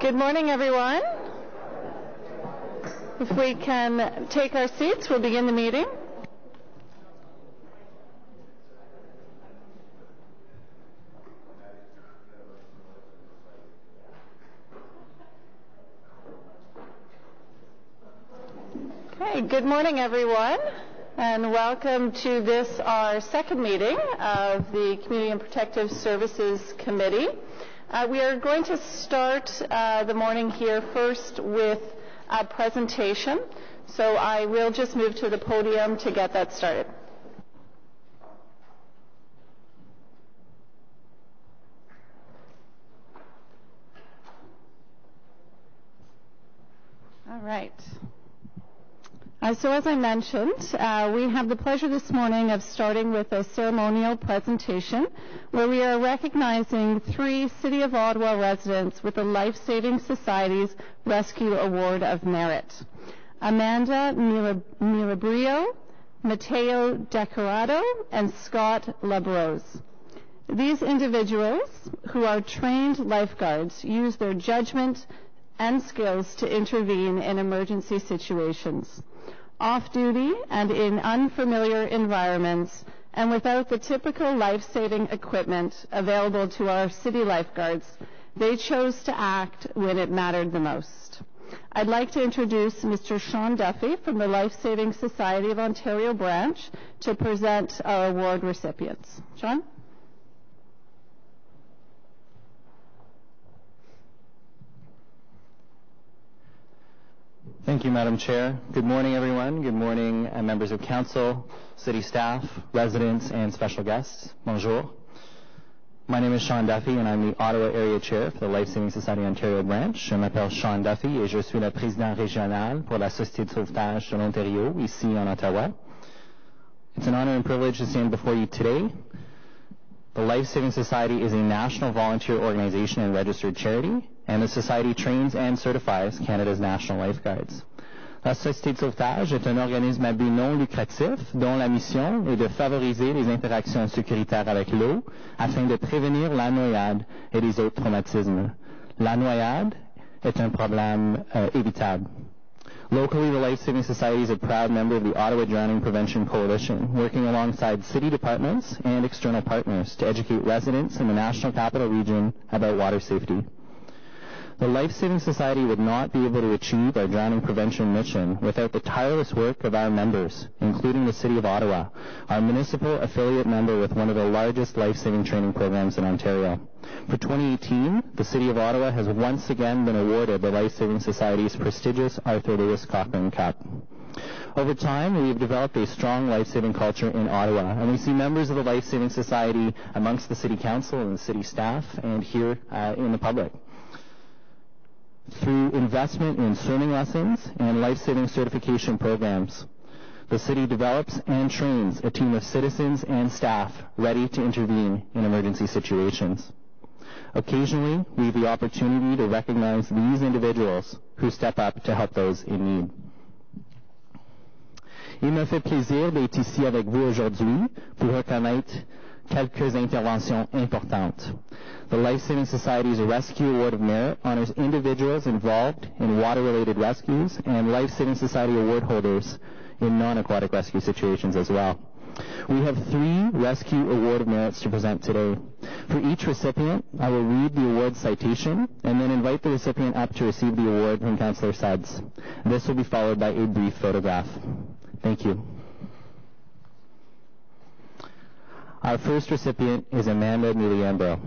Good morning, everyone. If we can take our seats, we'll begin the meeting. Okay, good morning, everyone, and welcome to this, our second meeting of the Community and Protective Services Committee. We are going to start the morning here first with a presentation, so I will just move to the podium to get that started. All right. So as I mentioned, we have the pleasure this morning of starting with a ceremonial presentation where we are recognizing 3 City of Ottawa residents with the Life Saving Society's Rescue Award of Merit. Amanda Milabrio, Matteo De Corrado, and Scott Labrose. These individuals, who are trained lifeguards, use their judgment and skills to intervene in emergency situations. Off-duty and in unfamiliar environments, and without the typical life-saving equipment available to our city lifeguards, they chose to act when it mattered the most. I'd like to introduce Mr. Sean Duffy from the Life Saving Society of Ontario branch to present our award recipients. Sean? Thank you, Madam Chair. Good morning, everyone. Good morning, members of Council, City staff, residents, and special guests. Bonjour. My name is Sean Duffy, and I'm the Ottawa Area Chair for the Life Saving Society Ontario branch. Je m'appelle Sean Duffy, et je suis le président régional pour la Société de sauvetage de l'Ontario, ici en Ottawa. It's an honor and privilege to stand before you today. The Life Saving Society is a national volunteer organization and registered charity, and the Society trains and certifies Canada's national lifeguards. La Société de sauvetage est un organisme à but non lucratif dont la mission est de favoriser les interactions sécuritaires avec l'eau afin de prévenir la noyade et les autres traumatismes. La noyade est un problème évitable. Locally, the Life Saving Society is a proud member of the Ottawa Drowning Prevention Coalition, working alongside city departments and external partners to educate residents in the National Capital Region about water safety. The Life Saving Society would not be able to achieve our drowning prevention mission without the tireless work of our members, including the City of Ottawa, our municipal affiliate member with one of the largest life-saving training programs in Ontario. For 2018, the City of Ottawa has once again been awarded the Life Saving Society's prestigious Arthur Lewis Cochrane Cup. Over time, we have developed a strong life-saving culture in Ottawa, and we see members of the Life Saving Society amongst the City Council and the City staff and here in the public. Through investment in swimming lessons and life-saving certification programs, the City develops and trains a team of citizens and staff ready to intervene in emergency situations. Occasionally, we have the opportunity to recognize these individuals who step up to help those in need. Il me fait plaisir d'être ici avec vous aujourd'hui pour reconnaître quelques interventions importantes. The Life Saving Society's Rescue Award of Merit honors individuals involved in water-related rescues and Life Saving Society award holders in non-aquatic rescue situations as well. We have 3 Rescue Award of Merits to present today. For each recipient, I will read the award citation and then invite the recipient up to receive the award from Councillor Suds. This will be followed by a brief photograph. Thank you. Our first recipient is Amanda Milabrio.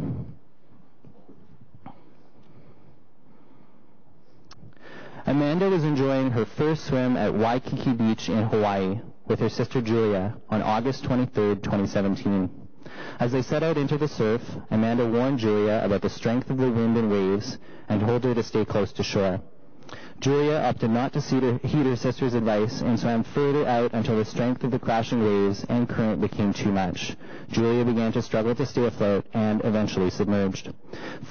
Amanda was enjoying her first swim at Waikiki Beach in Hawaii with her sister Julia on August 23, 2017. As they set out into the surf, Amanda warned Julia about the strength of the wind and waves and told her to stay close to shore. Julia opted not to heed her sister's advice and swam further out until the strength of the crashing waves and current became too much. Julia began to struggle to stay afloat and eventually submerged.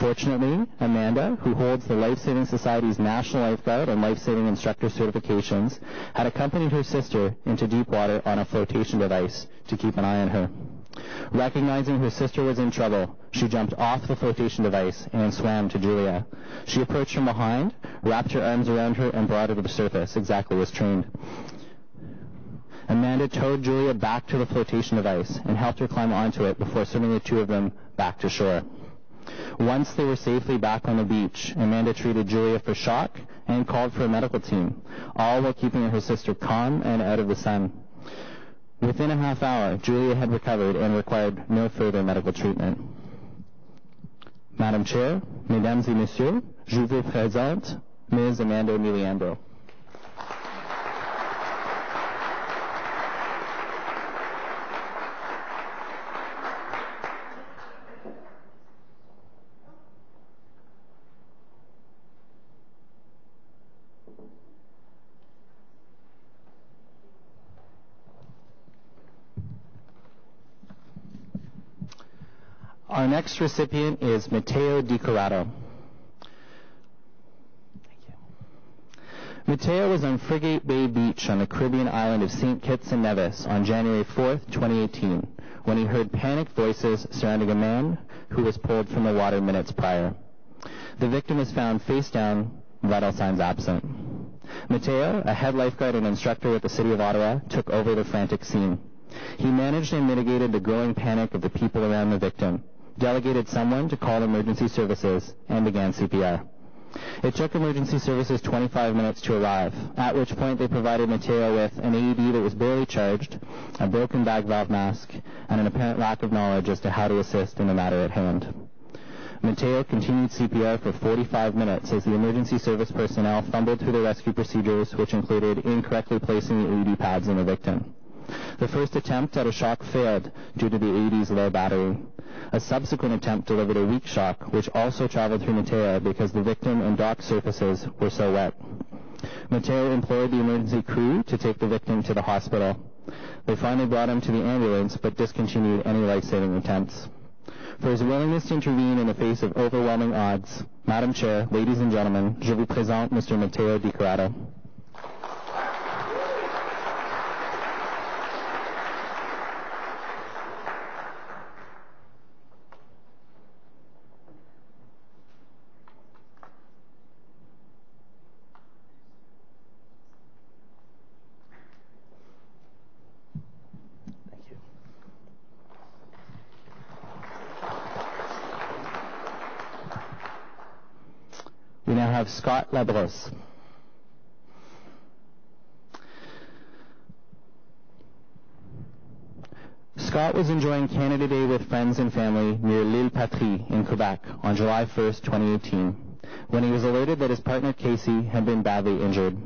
Fortunately, Amanda, who holds the Life Saving Society's National Lifeguard and Life Saving Instructor certifications, had accompanied her sister into deep water on a flotation device to keep an eye on her. Recognizing her sister was in trouble, she jumped off the flotation device and swam to Julia. She approached from behind, wrapped her arms around her, and brought her to the surface, exactly as trained. Amanda towed Julia back to the flotation device and helped her climb onto it before swimming the two of them back to shore. Once they were safely back on the beach, Amanda treated Julia for shock and called for a medical team, all while keeping her sister calm and out of the sun. Within a half hour, Julia had recovered and required no further medical treatment. Madam Chair, Mesdames et Messieurs, je vous présente Ms. Amanda Miliambro. Our next recipient is Matteo De Corrado. Thank you. Matteo was on Frigate Bay Beach on the Caribbean island of St. Kitts and Nevis on January 4th, 2018, when he heard panicked voices surrounding a man who was pulled from the water minutes prior. The victim was found face down, vital signs absent. Matteo, a head lifeguard and instructor with the City of Ottawa, took over the frantic scene. He managed and mitigated the growing panic of the people around the victim, delegated someone to call emergency services, and began CPR. It took emergency services 25 minutes to arrive, at which point they provided Matteo with an AED that was barely charged, a broken bag valve mask, and an apparent lack of knowledge as to how to assist in the matter at hand. Matteo continued CPR for 45 minutes as the emergency service personnel fumbled through the rescue procedures, which included incorrectly placing the AED pads in the victim. The first attempt at a shock failed due to the AED's low battery. A subsequent attempt delivered a weak shock, which also traveled through Matteo because the victim and dock surfaces were so wet. Matteo implored the emergency crew to take the victim to the hospital. They finally brought him to the ambulance, but discontinued any life-saving attempts. For his willingness to intervene in the face of overwhelming odds, Madam Chair, ladies and gentlemen, je vous présente Mr. Matteo De Corrado. We now have Scott Labros. Scott was enjoying Canada Day with friends and family near L'Île Patrie in Quebec on July 1st, 2018, when he was alerted that his partner Casey had been badly injured.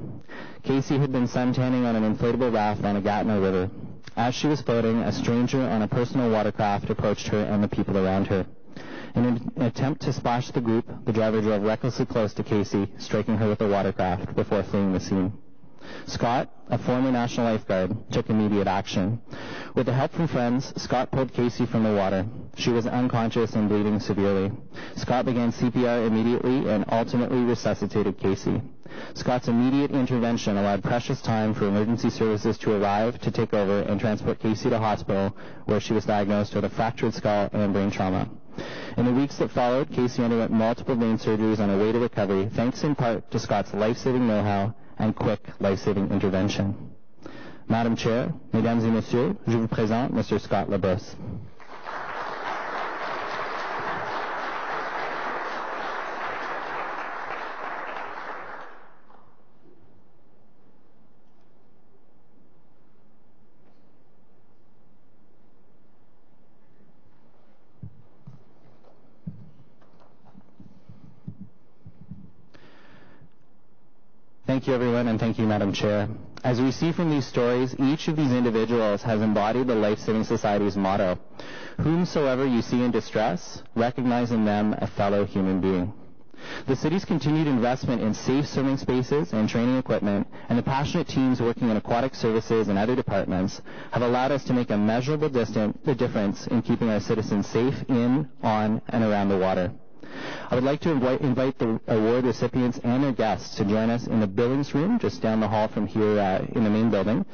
Casey had been suntanning on an inflatable raft on a Gatineau River. As she was floating, a stranger on a personal watercraft approached her and the people around her. In an attempt to splash the group, the driver drove recklessly close to Casey, striking her with the watercraft before fleeing the scene. Scott, a former national lifeguard, took immediate action. With the help from friends, Scott pulled Casey from the water. She was unconscious and bleeding severely. Scott began CPR immediately and ultimately resuscitated Casey. Scott's immediate intervention allowed precious time for emergency services to arrive to take over and transport Casey to hospital, where she was diagnosed with a fractured skull and brain trauma. In the weeks that followed, Casey underwent multiple brain surgeries on her way to recovery, thanks in part to Scott's life-saving know-how and quick life-saving intervention. Madam Chair, Mesdames et Messieurs, je vous présente Mr. Scott Labros. Thank you, everyone, and thank you, Madam Chair. As we see from these stories, each of these individuals has embodied the Life-Saving Society's motto: whomsoever you see in distress, recognize in them a fellow human being. The city's continued investment in safe swimming spaces and training equipment, and the passionate teams working in aquatic services and other departments have allowed us to make a measurable difference in keeping our citizens safe in, on, and around the water. I would like to invite the award recipients and their guests to join us in the Billings Room just down the hall from here, in the main building,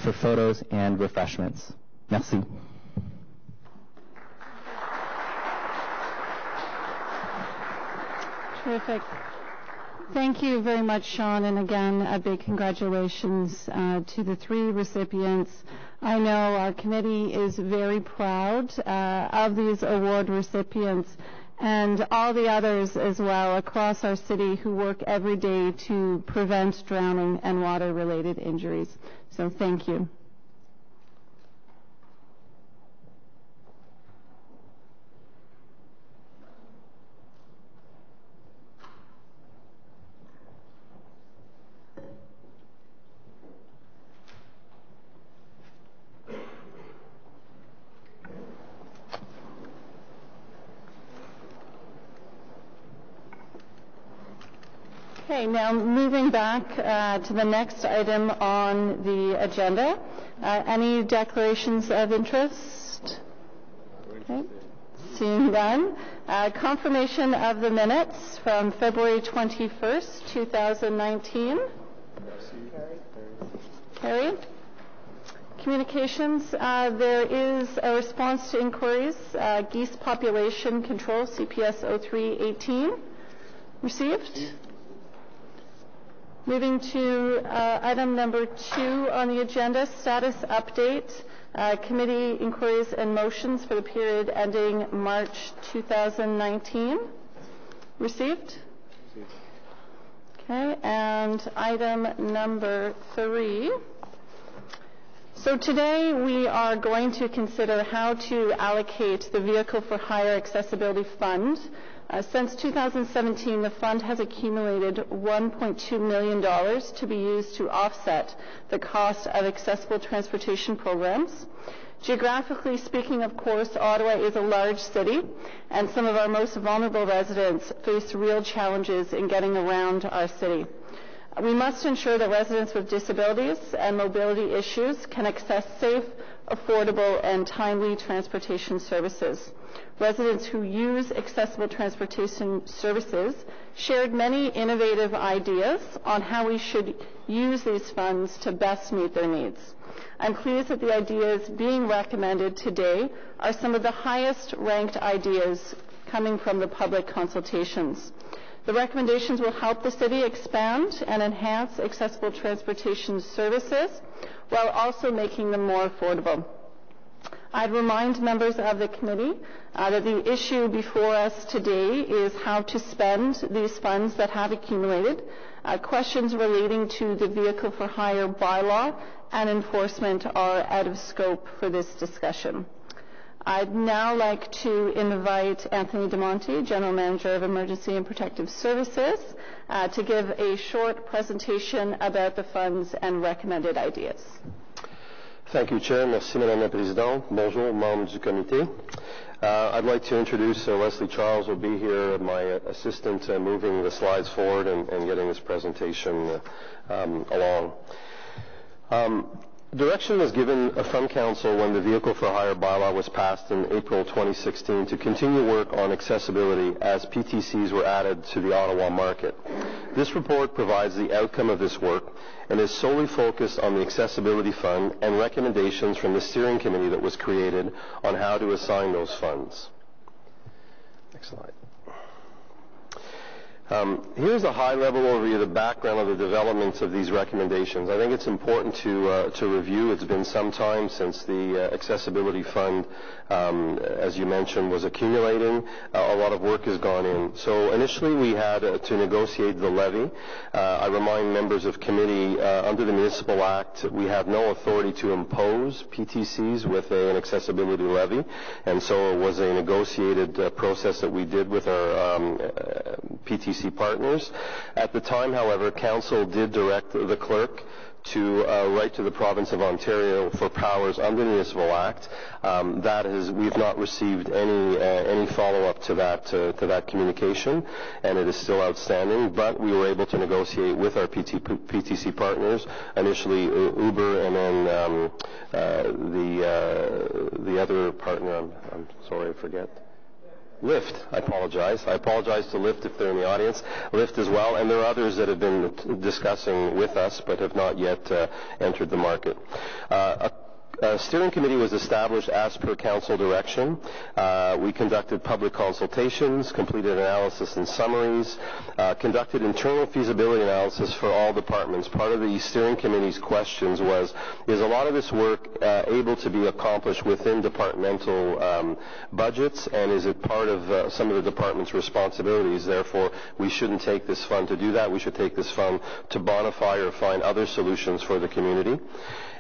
for photos and refreshments. Merci. Terrific. Thank you very much, Sean, and again, a big congratulations to the three recipients. I know our committee is very proud of these award recipients and all the others as well across our city who work every day to prevent drowning and water-related injuries. So thank you. Okay, now moving back to the next item on the agenda. Any declarations of interest? Okay. Seeing none. Confirmation of the minutes from February 21st, 2019. Carried. Communications. There is a response to inquiries. Geese population control, CPS 0318. Received. Moving to item number 2 on the agenda, status update, committee inquiries and motions for the period ending March 2019. Received? Okay, and item number 3. So today we are going to consider how to allocate the Vehicle for Hire Accessibility Fund. Since 2017, the fund has accumulated $1.2 million to be used to offset the cost of accessible transportation programs. Geographically speaking, of course, Ottawa is a large city, and some of our most vulnerable residents face real challenges in getting around our city. We must ensure that residents with disabilities and mobility issues can access safe, affordable, and timely transportation services. Residents who use accessible transportation services shared many innovative ideas on how we should use these funds to best meet their needs. I'm pleased that the ideas being recommended today are some of the highest ranked ideas coming from the public consultations. The recommendations will help the city expand and enhance accessible transportation services while also making them more affordable. I'd remind members of the committee that the issue before us today is how to spend these funds that have accumulated. Questions relating to the Vehicle for Hire bylaw and enforcement are out of scope for this discussion. I'd now like to invite Anthony DeMonte, General Manager of Emergency and Protective Services, to give a short presentation about the funds and recommended ideas. Thank you, Chair. Merci, Madame la Présidente. Bonjour, membres du comité. I'd like to introduce Leslie Charles, will be here, my assistant, moving the slides forward and getting this presentation along. Direction was given from Council when the Vehicle for Hire bylaw was passed in April 2016 to continue work on accessibility as PTCs were added to the Ottawa market. This report provides the outcome of this work and is solely focused on the Accessibility Fund and recommendations from the steering committee that was created on how to assign those funds. Next slide. Here's a high-level overview of the background of the developments of these recommendations. I think it's important to review. It's been some time since the Accessibility Fund, as you mentioned, was accumulating. A lot of work has gone in. So initially we had to negotiate the levy. I remind members of committee, under the Municipal Act, we have no authority to impose PTCs with an accessibility levy, and so it was a negotiated process that we did with our PTC partners. At the time, however, Council did direct the clerk to write to the Province of Ontario for powers under the Municipal Act. We've not received any follow-up to that communication, and it is still outstanding. But we were able to negotiate with our PTC partners, initially Uber, and then the other partner. I'm sorry, I forget. Lyft, I apologize. I apologize to Lyft if they're in the audience. Lyft as well, and there are others that have been discussing with us but have not yet entered the market. A steering committee was established as per council direction. We conducted public consultations, completed analysis and summaries, conducted internal feasibility analysis for all departments. Part of the steering committee's questions was, is a lot of this work able to be accomplished within departmental budgets, and is it part of some of the department's responsibilities? Therefore, we shouldn't take this fund to do that. We should take this fund to bonify or find other solutions for the community.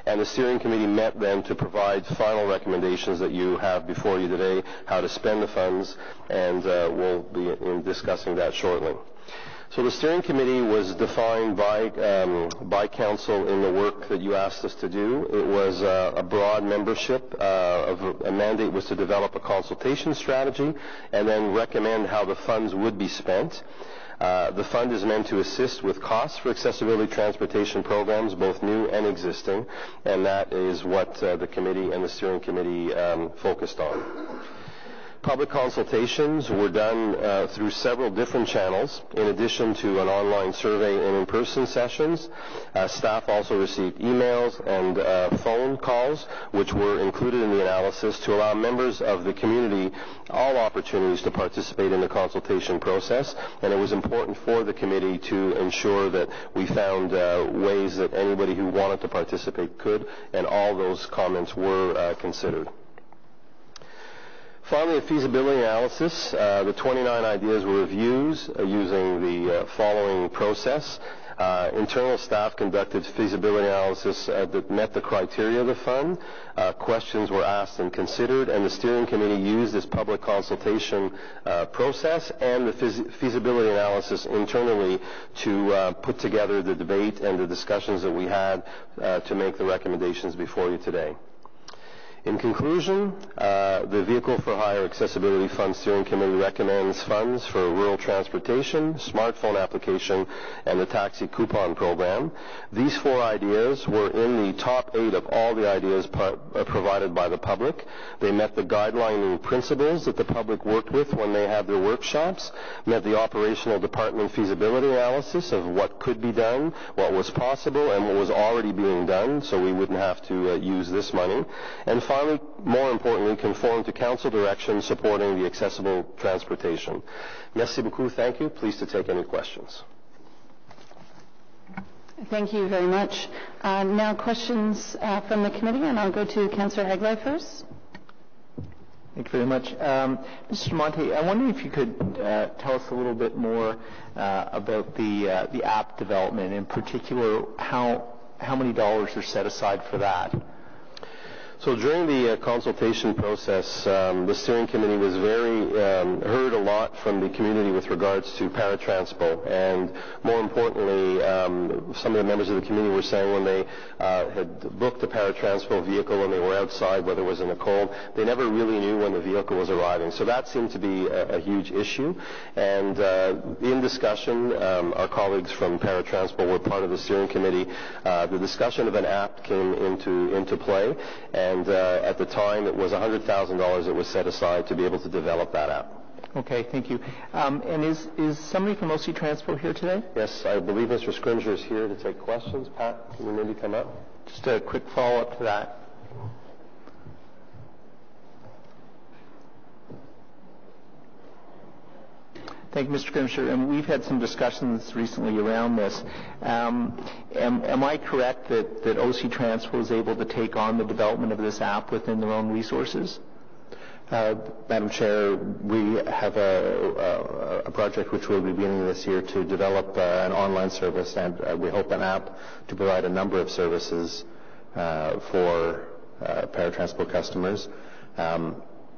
And the steering committee met then to provide final recommendations that you have before you today, how to spend the funds, and we'll be discussing that shortly. So the steering committee was defined by council in the work that you asked us to do. It was a broad membership. A mandate was to develop a consultation strategy and then recommend how the funds would be spent. The fund is meant to assist with costs for accessibility transportation programs, both new and existing, and that is what the committee and the steering committee focused on. Public consultations were done through several different channels, in addition to an online survey and in-person sessions. Staff also received emails and phone calls, which were included in the analysis to allow members of the community all opportunities to participate in the consultation process. And it was important for the committee to ensure that we found ways that anybody who wanted to participate could, and all those comments were considered. Finally, a feasibility analysis. The 29 ideas were reviewed using the following process. Internal staff conducted feasibility analysis that met the criteria of the fund. Questions were asked and considered, and the steering committee used this public consultation process and the feasibility analysis internally to put together the debate and the discussions that we had to make the recommendations before you today. In conclusion, the Vehicle for Hire Accessibility Fund Steering Committee recommends funds for rural transportation, smartphone application, and the taxi coupon program. These 4 ideas were in the top 8 of all the ideas provided by the public. They met the guideline principles that the public worked with when they had their workshops, met the operational department feasibility analysis of what could be done, what was possible, and what was already being done, so we wouldn't have to use this money. And finally, more importantly, conform to council direction supporting the accessible transportation. Merci beaucoup. Thank you. Pleased to take any questions. Thank you very much. Now questions from the committee, and I'll go to Councillor Egley first. Thank you very much. Mr. Monte, I wonder if you could tell us a little bit more about the app development, in particular how many dollars are set aside for that. So during the consultation process, the steering committee was heard a lot from the community with regards to paratranspo, and more importantly, some of the members of the community were saying when they had booked a paratranspo vehicle and they were outside, whether it was in the cold, they never really knew when the vehicle was arriving. So that seemed to be a huge issue, and in discussion, our colleagues from paratranspo were part of the steering committee. The discussion of an app came into play, and at the time it was $100,000 that was set aside to be able to develop that app. Okay, thank you. And is somebody from OC Transpo here today? Yes, I believe Mr. Scrimger is here to take questions. Pat, can you maybe come up? Just a quick follow-up to that. Thank you, Mr. Grimsher. And we've had some discussions recently around this. Am I correct that OC Transpo is able to take on the development of this app within their own resources? Madam Chair, we have a project which will be beginning this year to develop an online service, and we hope an app to provide a number of services for paratransport customers.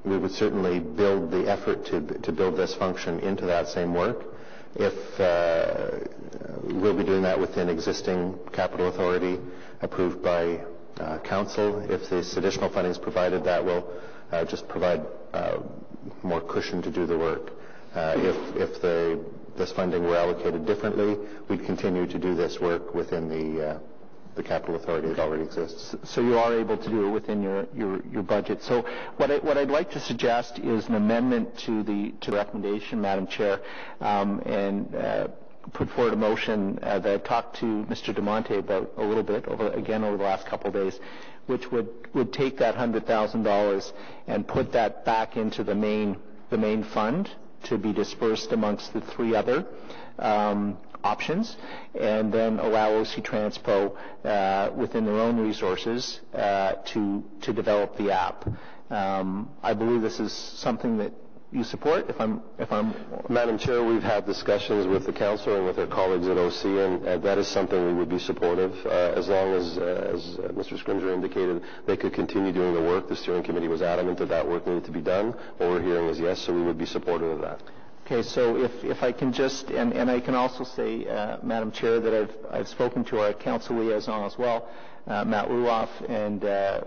We would certainly build the effort to build this function into that same work. If we'll be doing that within existing capital authority approved by council. If this additional funding is provided, that will just provide more cushion to do the work. If this funding were allocated differently, we'd continue to do this work within the capital authority that already exists. So you are able to do it within your budget. So what I'd like to suggest is an amendment to the recommendation, Madam Chair, and put forward a motion that I've talked to Mr. DeMonte about a little bit over the last couple of days, which would take that $100,000 and put that back into the main fund to be dispersed amongst the three other options, and then allow OC Transpo within their own resources to develop the app. I believe this is something that you support. If I'm Madam Chair, we've had discussions with the council and with our colleagues at OC, and that is something we would be supportive as long as Mr. Scrimger indicated, they could continue doing the work. The steering committee was adamant that work needed to be done. What we're hearing is yes, so we would be supportive of that. Okay, so if I can just, and I can also say, Madam Chair, that I've spoken to our council liaison as well, Matt Ruoff, and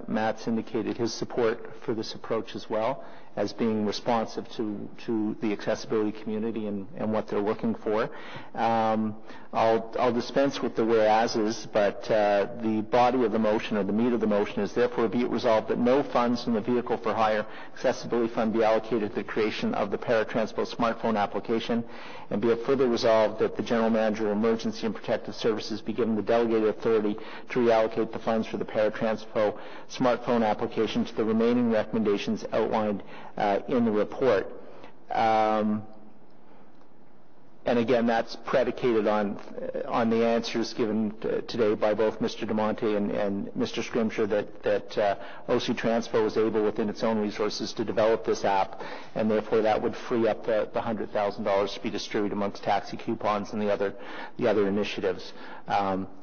Matt's indicated his support for this approach as well, as being responsive to the accessibility community and what they're looking for. I'll dispense with the whereases, but the body of the motion, or the meat of the motion, is therefore be it resolved that no funds from the Vehicle for Hire Accessibility Fund be allocated to the creation of the Paratranspo smartphone application, and be it further resolved that the General Manager of Emergency and Protective Services be given the delegated authority to reallocate the funds for the Paratranspo smartphone application to the remaining recommendations outlined in the report. And again, that's predicated on the answers given today by both Mr. DeMonte and Mr. Scrimger that OC Transpo is able within its own resources to develop this app, and therefore that would free up the $100,000 to be distributed amongst taxi coupons and the other initiatives.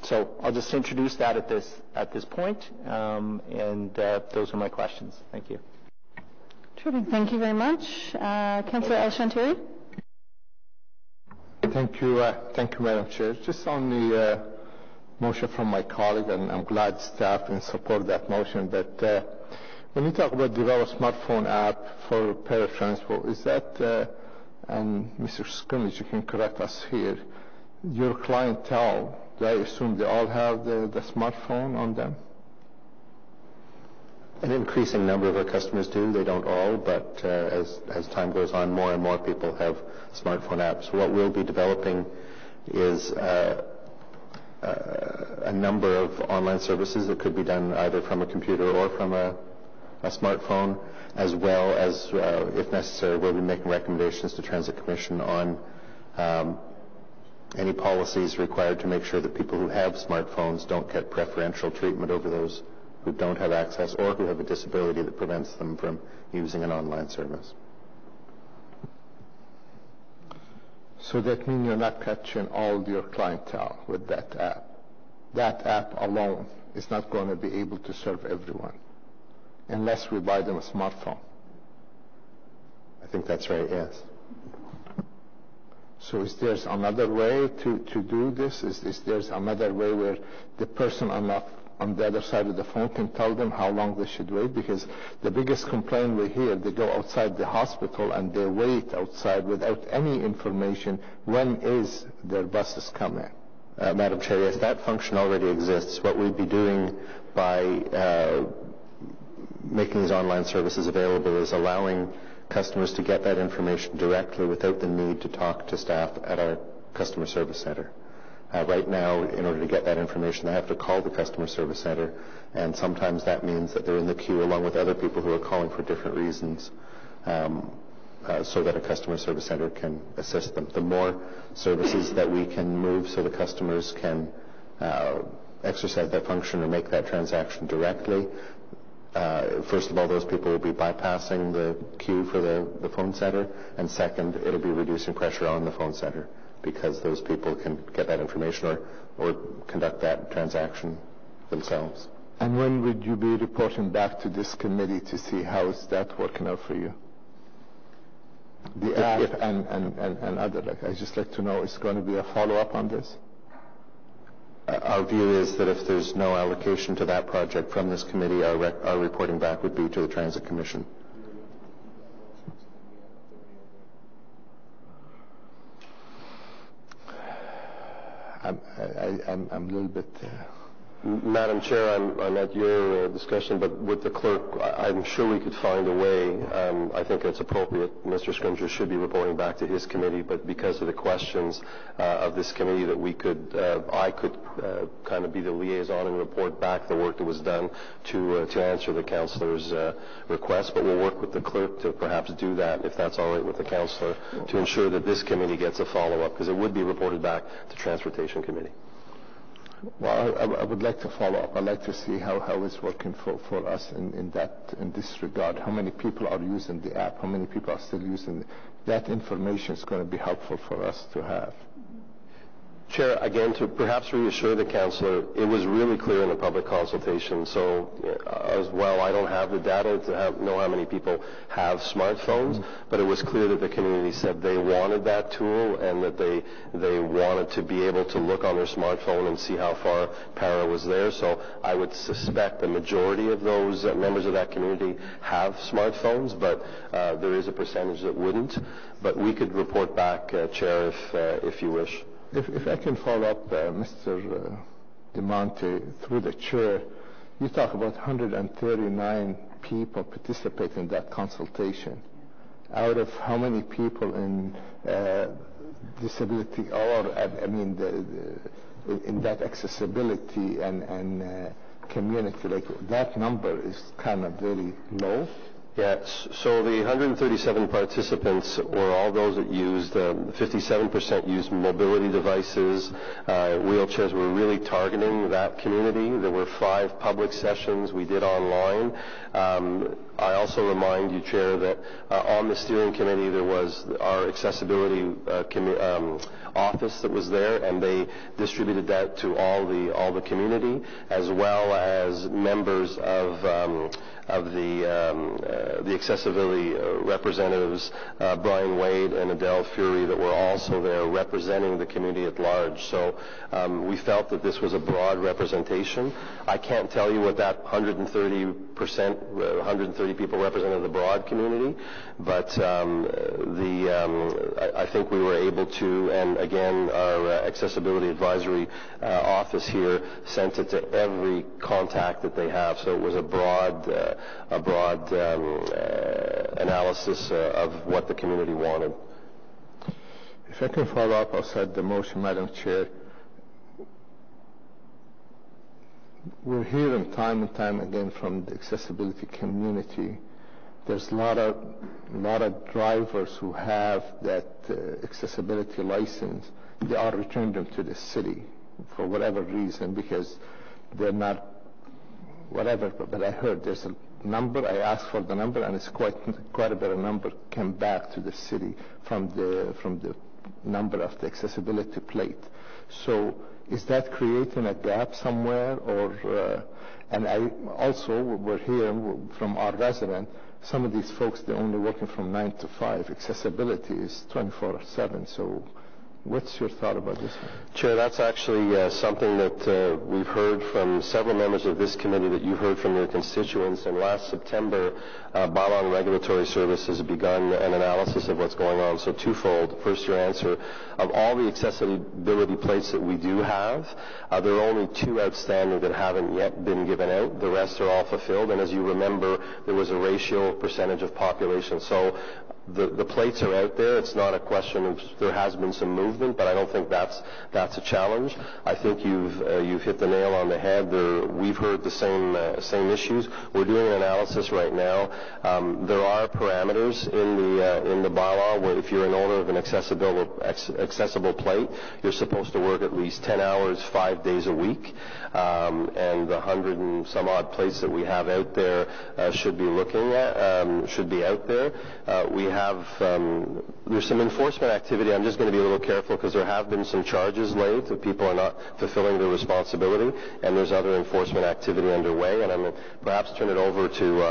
So I'll just introduce that at this point, and those are my questions. Thank you. Terrific. Thank you very much. Councillor El Shantiri. Thank you, Madam Chair. Just on the motion from my colleague, and I'm glad staff in support of that motion, but when you talk about develop smartphone app for paratransport, is that, and Mr. Scrimmage, you can correct us here, your clientele, do I assume they all have the smartphone on them? An increasing number of our customers do. They don't all, but as time goes on, more and more people have smartphone apps. What we'll be developing is a number of online services that could be done either from a computer or from a smartphone, as well as, if necessary, we'll be making recommendations to Transit Commission on any policies required to make sure that people who have smartphones don't get preferential treatment over those who don't have access or who have a disability that prevents them from using an online service. So that means you're not catching all your clientele with that app. That app alone is not going to be able to serve everyone unless we buy them a smartphone. I think that's right, yes. So is there another way to do this? Is there another way where the person on the other side of the phone can tell them how long they should wait? Because the biggest complaint we hear, they go outside the hospital and they wait outside without any information when is their buses coming. Madam Chair, yes, that function already exists. What we'd be doing by making these online services available is allowing customers to get that information directly without the need to talk to staff at our customer service center. Right now, in order to get that information, they have to call the customer service center, and sometimes that means that they're in the queue along with other people who are calling for different reasons, so that a customer service center can assist them. The more services that we can move so the customers can exercise that function or make that transaction directly, first of all, those people will be bypassing the queue for the phone center, and second, it'll be reducing pressure on the phone center, because those people can get that information or conduct that transaction themselves. And when would you be reporting back to this committee to see how is that working out for you? The app and other, I'd just like to know, is going to be a follow-up on this? Our view is that if there's no allocation to that project from this committee, our reporting back would be to the Transit Commission. I'm a little bit Madam Chair, I'm at your discussion, but with the clerk, I'm sure we could find a way. I think it's appropriate. Mr. Scrimger should be reporting back to his committee, but because of the questions of this committee, that I could kind of be the liaison and report back the work that was done to answer the councillor's request. But we'll work with the clerk to perhaps do that, if that's all right with the councillor, to ensure that this committee gets a follow-up, because it would be reported back to Transportation Committee. Well, I would like to follow up. I'd like to see how it's working for us in this regard. How many people are using the app? How many people are still using it? That information is going to be helpful for us to have. Chair, again, to perhaps reassure the councillor, it was really clear in the public consultation. So, as well, I don't have the data to know how many people have smartphones, but it was clear that the community said they wanted that tool and that they wanted to be able to look on their smartphone and see how far para was there. So, I would suspect the majority of those members of that community have smartphones, but there is a percentage that wouldn't. But we could report back, Chair, if you wish. If I can follow up, Mr. DeMonte, through the chair, you talk about 139 people participate in that consultation. Out of how many people in disability, or in that accessibility and community, like that number is kind of very low. Yes, so the 137 participants were all those that used, 57% used mobility devices, wheelchairs. We're really targeting that community. There were 5 public sessions we did online. I also remind you, Chair, that on the steering committee there was our accessibility office that was there, and they distributed that to all the community, as well as members of the accessibility representatives, Brian Wade and Adele Fury, that were also there representing the community at large. So we felt that this was a broad representation. I can't tell you what that 130 people represented the broad community, but I think we were able to, and again, our accessibility advisory office here sent it to every contact that they have. So it was a broad analysis of what the community wanted. If I can follow up outside the motion, Madam Chair, we're hearing time and time again from the accessibility community. There's a lot of drivers who have that accessibility license. They are returning them to the city for whatever reason, because they're not whatever. But I heard there's a number. I asked for the number, and it's quite a bit of number came back to the city from the number of the accessibility plate. So is that creating a gap somewhere, or? And I also we're hearing from our resident, some of these folks, they're only working from 9 to 5. Accessibility is 24/7. So what's your thought about this one? Chair, that's actually something that we've heard from several members of this committee, that you heard from your constituents. And last September, Bylaw and Regulatory Services begun an analysis of what's going on. So twofold. First, your answer. Of all the accessibility plates that we do have, there are only 2 outstanding that haven't yet been given out. The rest are all fulfilled. And as you remember, there was a ratio percentage of population. So the plates are out there. It's not a question of, there has been some movement, but I don't think that's a challenge. I think you've hit the nail on the head. We've heard the same issues. We're doing an analysis right now. There are parameters in the bylaw where if you're an owner of an accessible plate, you're supposed to work at least 10 hours, 5 days a week. And the 100 and some odd plates that we have out there should be out there. There's some enforcement activity. I'm just going to be a little careful, because there have been some charges laid that people are not fulfilling their responsibility, and there's other enforcement activity underway. And I'm going to perhaps turn it over to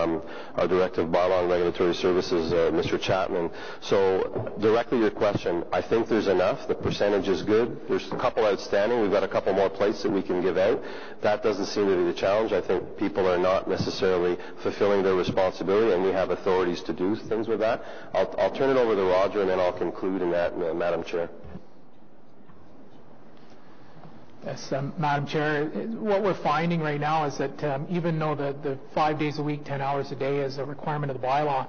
our Director of Bylaw and Regulatory Services, Mr. Chapman. So directly your question, I think there's enough. The percentage is good. There's a couple outstanding. We've got a couple more plates that we can give out. That doesn't seem to be the challenge. I think people are not necessarily fulfilling their responsibility, and we have authorities to do things with that. I'll turn it over to Roger, and then I'll conclude in that, Madam Chair. Yes, Madam Chair, what we're finding right now is that even though the 5 days a week, 10 hours a day is a requirement of the bylaw,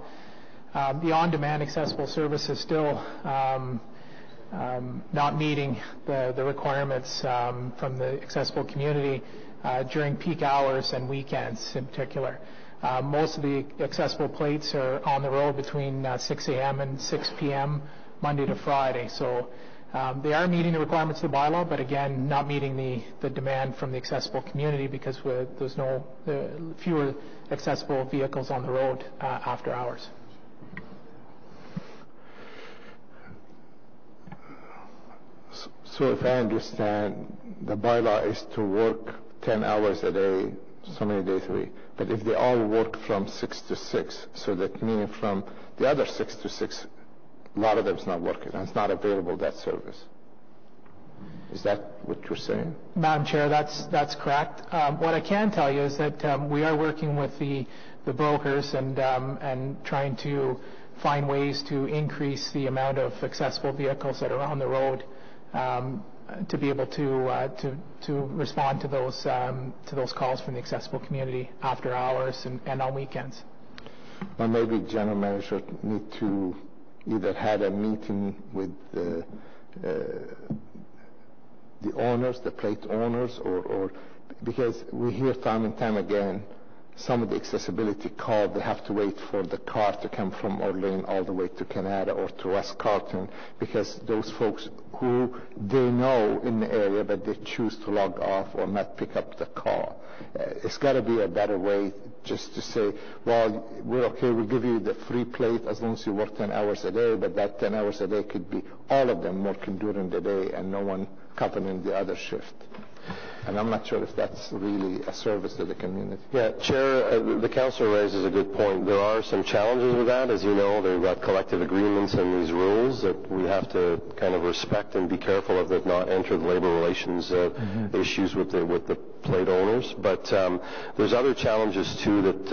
the on-demand accessible service is still not meeting the requirements from the accessible community during peak hours and weekends in particular. Most of the accessible plates are on the road between 6 a.m. and 6 p.m. Monday to Friday. So they are meeting the requirements of the bylaw, but again, not meeting the demand from the accessible community because there's fewer accessible vehicles on the road after hours. So if I understand, the bylaw is to work 10 hours a day, so many days a week. But if they all work from 6 to 6, so that means from the other 6 to 6, a lot of them is not working, and it's not available, that service. Is that what you're saying? Madam Chair, that's correct. What I can tell you is that we are working with the brokers and trying to find ways to increase the amount of accessible vehicles that are on the road to be able to respond to those calls from the accessible community after hours and on weekends. Well, maybe general manager need to either had a meeting with the owners, the plate owners, or because we hear time and time again, some of the accessibility call, they have to wait for the car to come from Orleans all the way to Canada or to West Carleton, because those folks who they know in the area, but they choose to log off or not pick up the call. It's got to be a better way just to say, well, we're okay, we'll give you the free plate as long as you work 10 hours a day, but that 10 hours a day could be all of them working during the day and no one covering the other shift. And I'm not sure if that's really a service to the community. Yeah, Chair, the councillor raises a good point. There are some challenges with that. As you know, there have got collective agreements and these rules that we have to kind of respect and be careful of, that not enter the labor relations issues with the plate owners. But there's other challenges too that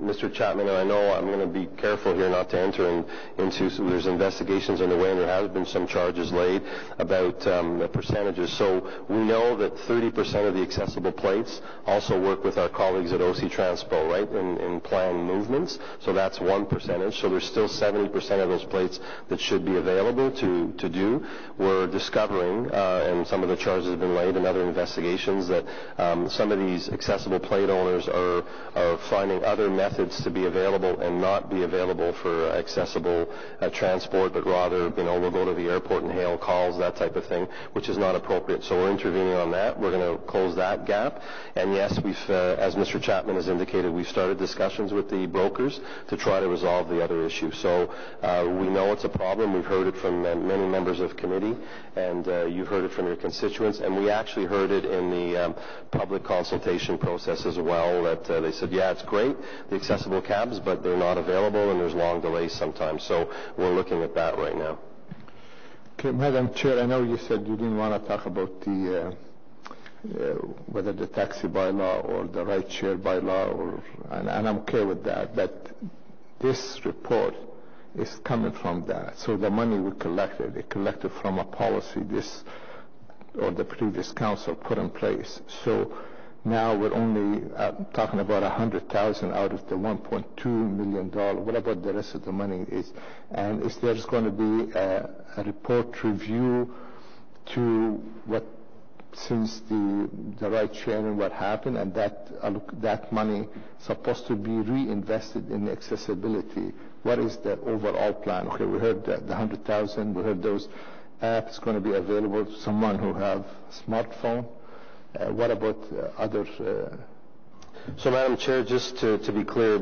Mr. Chapman, and I know I'm going to be careful here not to enter into, so there's investigations underway and there have been some charges laid about the percentages. So we know that 30% of the accessible plates also work with our colleagues at OC Transpo, right, in planned movements. So that's one percentage. So there's still 70% of those plates that should be available to do. We're discovering, and some of the charges have been laid in other investigations, that some of these accessible plate owners are finding other methods to be available and not be available for accessible transport, but rather, we'll go to the airport and hail calls, that type of thing, which is not appropriate. So we're intervening on that. We're going to close that gap. And yes, we've, as Mr. Chapman has indicated, we've started discussions with the brokers to try to resolve the other issue. So we know it's a problem. We've heard it from many members of committee, and you've heard it from your constituents. And we actually heard it in the public consultation process as well, that they said, yeah, it's great, the accessible cabs, but they're not available and there's long delays sometimes. So we're looking at that right now. Okay, Madam Chair, I know you said you didn't want to talk about the whether the taxi bylaw or the ride share bylaw, and I'm okay with that, but this report is coming from that. So the money we collected, it collected from a policy this or the previous council put in place. So now we're only talking about $100,000 out of the $1.2 million. What about the rest of the money? Is there's going to be a report review to what, since the ride sharing, what happened, and that money supposed to be reinvested in accessibility? What is the overall plan? Okay, we heard that the $100,000. We heard those apps going to be available to someone who have smartphone. What about others? So, Madam Chair, just to be clear,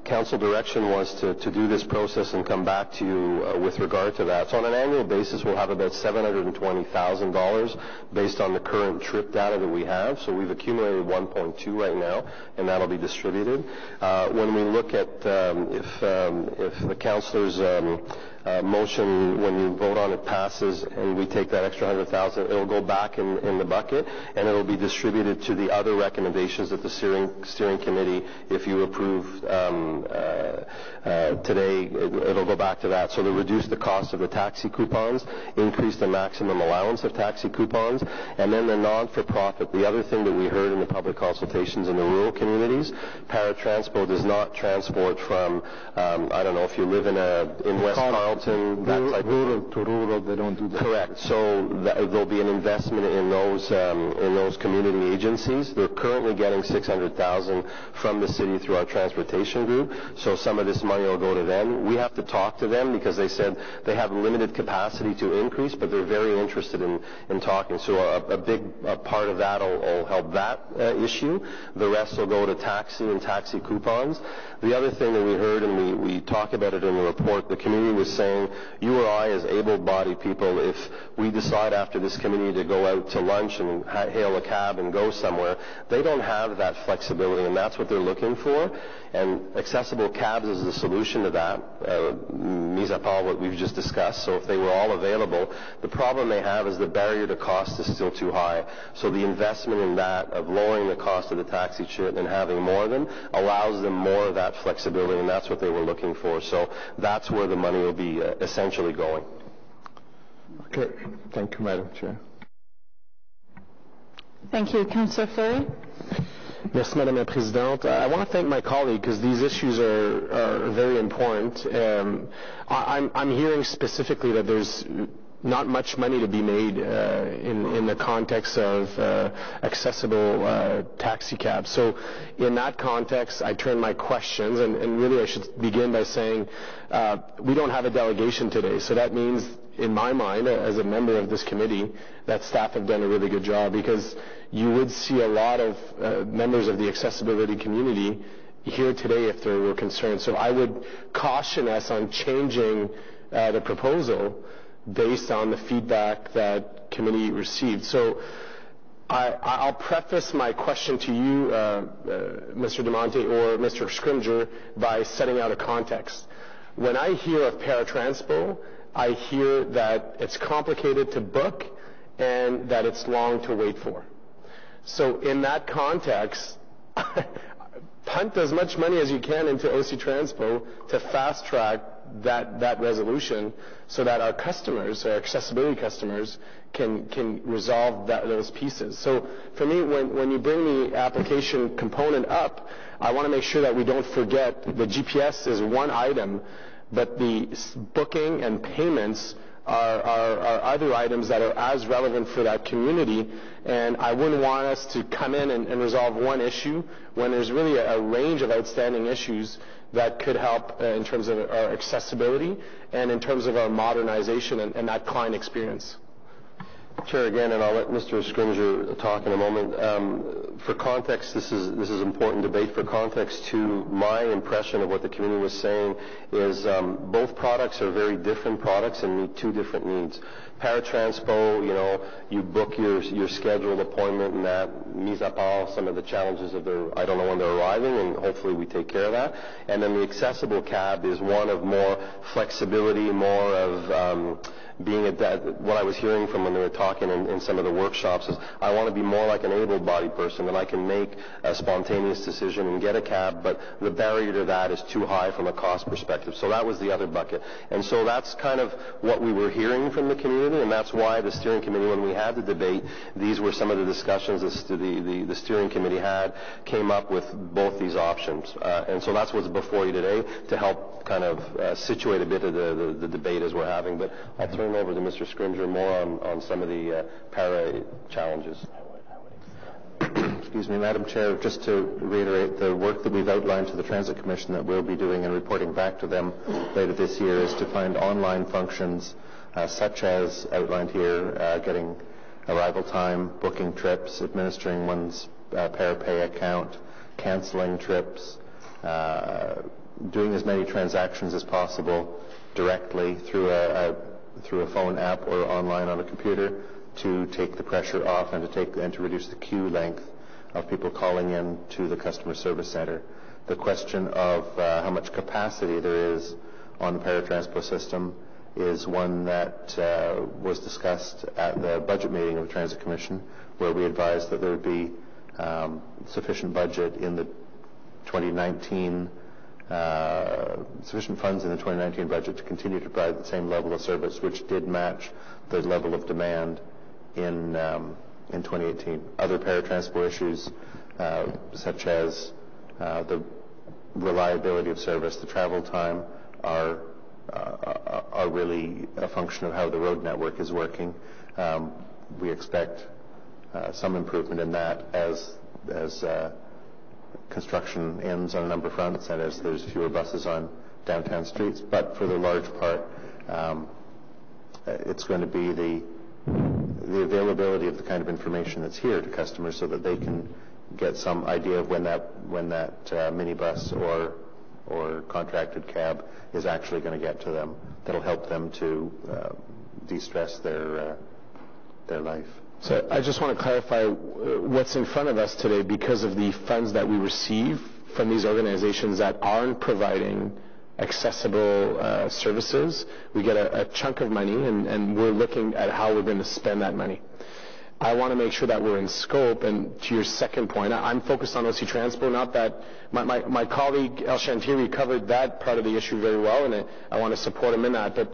council direction was to do this process and come back to you with regard to that. So on an annual basis, we'll have about $720,000 based on the current trip data that we have. So we've accumulated 1.2 right now, and that'll be distributed. When we look at if the councillors motion, when you vote on it, passes and we take that extra $100,000, it'll go back in the bucket and it'll be distributed to the other recommendations that the steering committee, if you approve today, it'll go back to that. So to reduce the cost of the taxi coupons, increase the maximum allowance of taxi coupons, and then the non-for-profit. The other thing that we heard in the public consultations in the rural communities, Paratranspo does not transport from, I don't know, if you live in West Carleton, that type rural to rural, they don't do that. Correct. So there'll be an investment in those community agencies. They're currently getting $600,000 from the city through our transportation group. So some of this money will go to them. We have to talk to them because they said they have limited capacity to increase, but they're very interested in talking. So a big part of that will help that issue. The rest will go to taxi and taxi coupons. The other thing that we heard, and we talk about it in the report, the community was saying, you or I as able-bodied people, if we decide after this committee to go out to lunch and hail a cab and go somewhere, they don't have that flexibility, and that's what they're looking for. And accessible cabs is the solution to that, mis a part what we've just discussed. So if they were all available, the problem they have is the barrier to cost is still too high. So the investment in that, of lowering the cost of the taxi trip and having more of them, allows them more of that flexibility, and that's what they were looking for. So that's where the money will be essentially going. Okay. Thank you, Madam Chair. Thank you. Councillor Fleury. Merci, Madame la Présidente. I want to thank my colleague because these issues are very important. I'm hearing specifically that there's not much money to be made in the context of accessible taxi cabs. So in that context, I turn my questions, and really I should begin by saying we don't have a delegation today. So that means, in my mind, as a member of this committee, that staff have done a really good job, because you would see a lot of members of the accessibility community here today if there were concerns. So I would caution us on changing the proposal based on the feedback that committee received. So I'll preface my question to you, Mr. DeMonte or Mr. Scrimger, by setting out a context. When I hear of Paratranspo, I hear that it's complicated to book and that it's long to wait for. So in that context, punt as much money as you can into OC Transpo to fast track that resolution so that our customers, our accessibility customers, can resolve those pieces. So for me, when you bring the application component up, I want to make sure that we don't forget the GPS is one item, but the booking and payments are other items that are as relevant for that community. And I wouldn't want us to come in and resolve one issue when there's really a range of outstanding issues that could help in terms of our accessibility and in terms of our modernization and that client experience. Chair, again, and I'll let Mr. Scrimger talk in a moment. For context, this is important debate. For context, too, my impression of what the community was saying is both products are very different products and meet two different needs. Paratranspo, you book your scheduled appointment, and that, mis a part some of the challenges of I don't know when they're arriving, and hopefully we take care of that. And then the accessible cab is one of more flexibility, more of being what I was hearing from when they were talking in some of the workshops is, I want to be more like an able-bodied person, that I can make a spontaneous decision and get a cab, but the barrier to that is too high from a cost perspective. So that was the other bucket. And so that's kind of what we were hearing from the community, and that's why the steering committee, when we had the debate, these were some of the discussions the steering committee came up with both these options. And so that's what's before you today to help kind of situate a bit of the debate as we're having. But I'll turn over to Mr. Scrimger more on some of the para challenges. Excuse me, Madam Chair, just to reiterate, the work that we've outlined to the Transit Commission that we'll be doing and reporting back to them later this year is to find online functions such as outlined here, getting arrival time, booking trips, administering one's ParaPay account, canceling trips, doing as many transactions as possible directly through a phone app or online on a computer to take the pressure off and to reduce the queue length of people calling in to the customer service center. The question of how much capacity there is on the Paratranspo system is one that was discussed at the budget meeting of the Transit Commission, where we advised that there would be sufficient budget in the 2019, sufficient funds in the 2019 budget to continue to provide the same level of service, which did match the level of demand in 2018. Other paratransport issues, such as the reliability of service, the travel time, are really a function of how the road network is working. We expect some improvement in that as construction ends on a number of fronts and as there's fewer buses on downtown streets. But for the large part, it's going to be the availability of the kind of information that's here to customers so that they can get some idea of when that minibus or contracted cab is actually going to get to them. That'll help them to de-stress their life. So I just want to clarify what's in front of us today. Because of the funds that we receive from these organizations that aren't providing accessible services, we get a chunk of money, and we're looking at how we're going to spend that money. I want to make sure that we're in scope. And to your second point, I'm focused on OC Transpo, not that my colleague El Shantiri covered that part of the issue very well, and I want to support him in that. But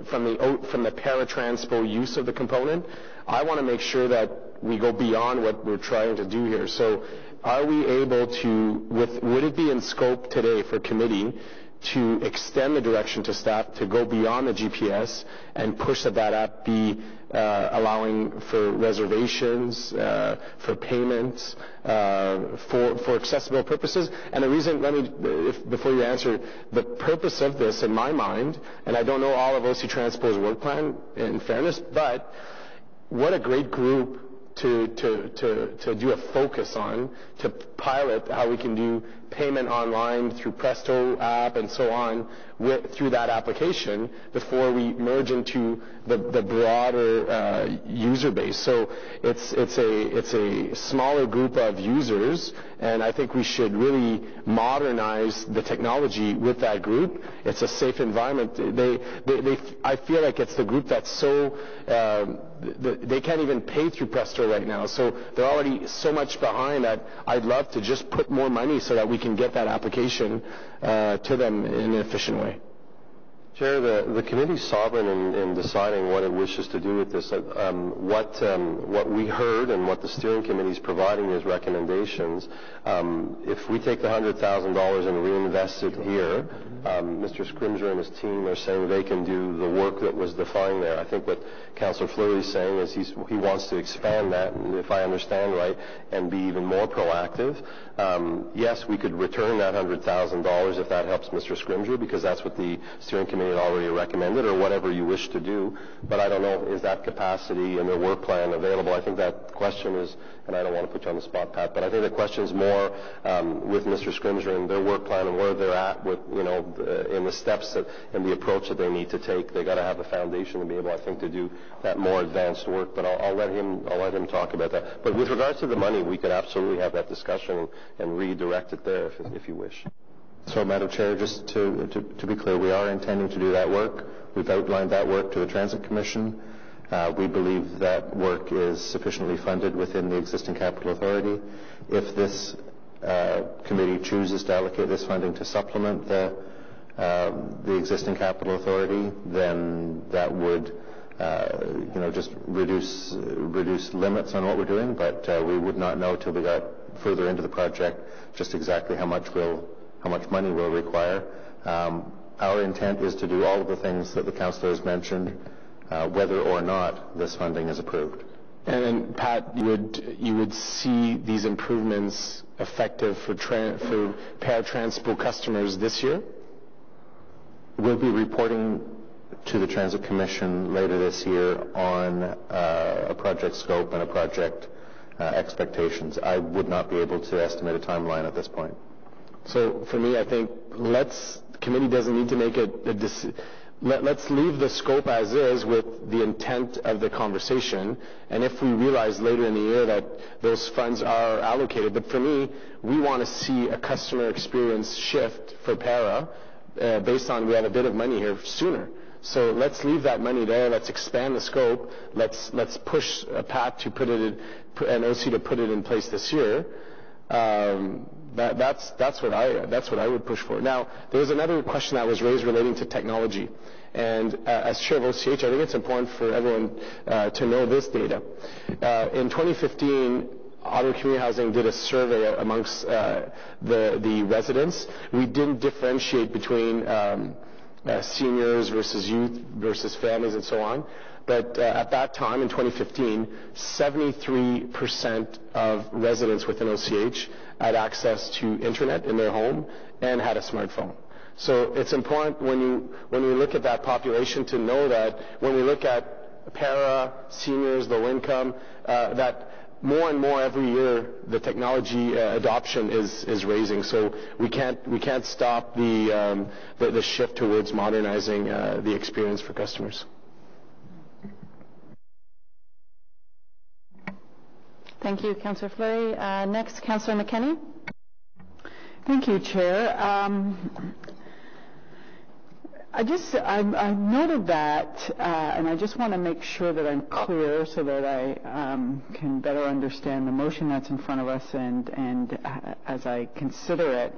from the paratranspo use of the component, I want to make sure that we go beyond what we're trying to do here. So are we able to, would it be in scope today for committee to extend the direction to staff to go beyond the GPS and push that app be allowing for reservations, for payments, for accessible purposes? And the reason, before you answer, the purpose of this in my mind, and I don't know all of OC Transpo's work plan in fairness, but what a great group to do a focus on, to pilot how we can do payment online through Presto app and so on through that application before we merge into the broader user base. So it's a smaller group of users, and I think we should really modernize the technology with that group. It's a safe environment. I feel like it's the group that's so they can't even pay through Presto right now, so they're already so much behind that I'd love to just put more money so that we can get that application to them in an efficient way. Chair, the committee's sovereign in deciding what it wishes to do with this. What we heard and what the steering committee is providing as recommendations, if we take the $100,000 and reinvest it here, Mr. Scrimger and his team are saying they can do the work that was defined there. I think what Councillor Fleury is saying is he wants to expand that, and if I understand right, and be even more proactive. Yes, we could return that $100,000 if that helps Mr. Scrimger, because that's what the steering committee had already recommended, or whatever you wish to do. But I don't know, is that capacity in their work plan available? I think that question is, and I don't want to put you on the spot, Pat, but I think the question is more with Mr. Scrimger and their work plan and where they're at with, in the steps and the approach that they need to take. They got to have a foundation to be able, I think, to do that more advanced work. But I'll let him talk about that. But with regards to the money, we could absolutely have that discussion and redirect it there if you wish. So, Madam Chair, just to be clear, we are intending to do that work. We've outlined that work to the Transit Commission. We believe that work is sufficiently funded within the existing capital authority. If this committee chooses to allocate this funding to supplement the existing capital authority, then that would just reduce limits on what we're doing. But we would not know till we got further into the project just exactly how much money will require. Our intent is to do all of the things that the councillor has mentioned, whether or not this funding is approved. And then, Pat, you would see these improvements effective for paratransport customers this year? We'll be reporting to the Transit Commission later this year on a project scope and a project expectations. I would not be able to estimate a timeline at this point. So for me, I think the committee doesn't need to make a decision. Let's leave the scope as is with the intent of the conversation. And if we realize later in the year that those funds are allocated, but for me, we want to see a customer experience shift for para based on we have a bit of money here sooner. So let's leave that money there. Let's expand the scope. Let's push Pat to put it in, and OC to put it in place this year. That's what I would push for. Now, there was another question that was raised relating to technology, and as chair of OCH, I think it's important for everyone to know this data. In 2015, Ottawa Community Housing did a survey amongst the residents. We didn't differentiate between seniors versus youth versus families and so on. But at that time, in 2015, 73% of residents within OCH had access to internet in their home and had a smartphone. So it's important when you look at that population to know that when we look at para, seniors, low income, that more and more every year the technology adoption is raising. So we can't stop the shift towards modernizing the experience for customers. Thank you, Councillor Fleury. Next, Councillor McKenney. Thank you, Chair. I noted that, and I just want to make sure that I'm clear so that I can better understand the motion that's in front of us and as I consider it.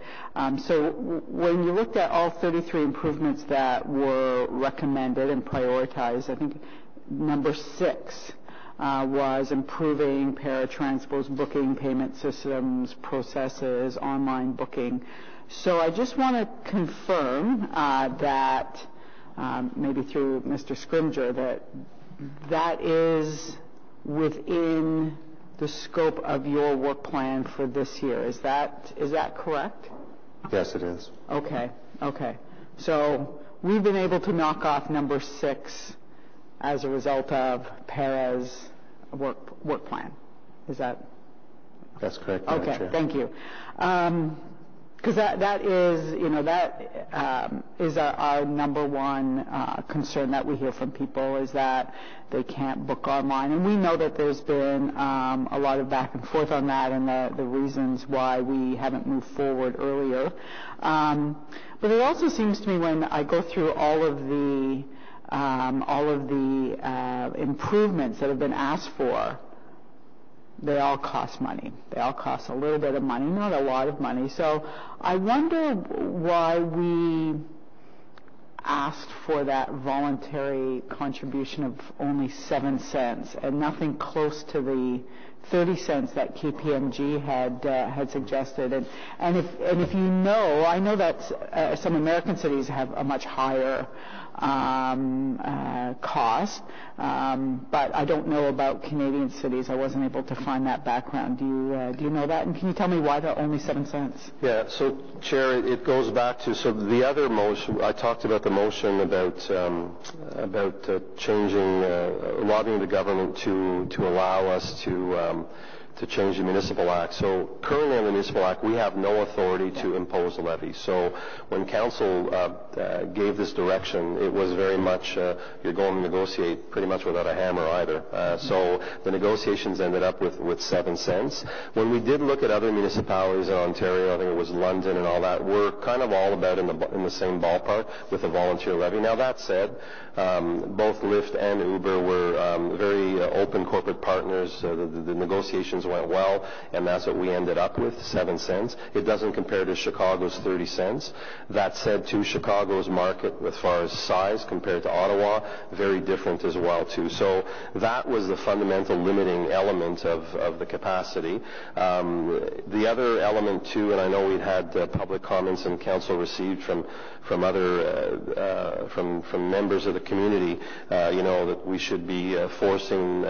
So when you looked at all 33 improvements that were recommended and prioritized, I think number 6 was improving paratransport's booking, payment systems, processes, online booking. So I just want to confirm that, maybe through Mr. Scrimger, that is within the scope of your work plan for this year. Is that correct? Yes, it is. Okay. So we've been able to knock off number 6 as a result of Para's work plan. Is that? That's correct. Okay, Chair. thank you. Because that is our number one concern that we hear from people, is that they can't book online. And we know that there's been a lot of back and forth on that and the reasons why we haven't moved forward earlier. But it also seems to me, when I go through all of the improvements that have been asked for, they all cost money. They all cost a little bit of money, not a lot of money. So I wonder why we asked for that voluntary contribution of only 7 cents and nothing close to the 30 cents that KPMG had suggested. And if you know, I know that some American cities have a much higher cost, but I don't know about Canadian cities. I wasn't able to find that background. Do you know that? And can you tell me why they're only 7 cents? Yeah. So, Chair, it goes back to the other motion. I talked about the motion about changing, lobbying the government to allow us to change the Municipal Act. So currently in the Municipal Act, we have no authority to impose a levy. So when Council gave this direction, it was very much you're going to negotiate pretty much without a hammer either. So the negotiations ended up with 7 cents. When we did look at other municipalities in Ontario, I think it was London and all that, we're kind of all about in the same ballpark with a volunteer levy. Now that said, both Lyft and Uber were very open corporate partners. The negotiations went well, and that's what we ended up with, 7 cents. It doesn't compare to Chicago's 30 cents. That said, too, Chicago's market, as far as size compared to Ottawa, very different as well, too. So that was the fundamental limiting element of the capacity. The other element, too, and I know we'd had public comments and Council received from members of the community, that we should be forcing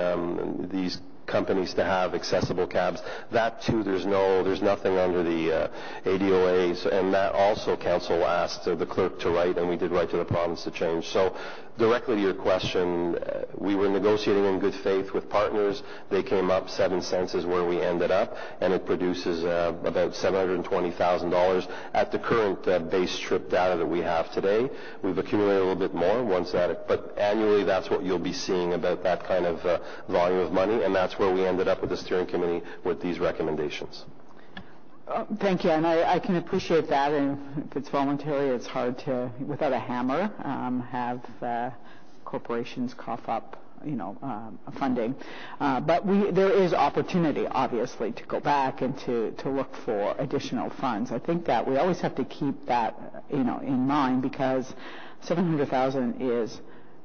these companies to have accessible cabs. That too, there's nothing under the ADOA, and that also Council asked the clerk to write, and we did write to the province to change. So directly to your question, we were negotiating in good faith with partners. They came up, 7 cents is where we ended up, and it produces about $720,000 at the current base trip data that we have today. We've accumulated a little bit more but annually that's what you'll be seeing, about that kind of volume of money, and that's where we ended up with the steering committee with these recommendations. Thank you, and I can appreciate that. And if it's voluntary, it's hard to, without a hammer, have corporations cough up, funding. But there is opportunity, obviously, to go back and to look for additional funds. I think that we always have to keep that, in mind, because $700,000 is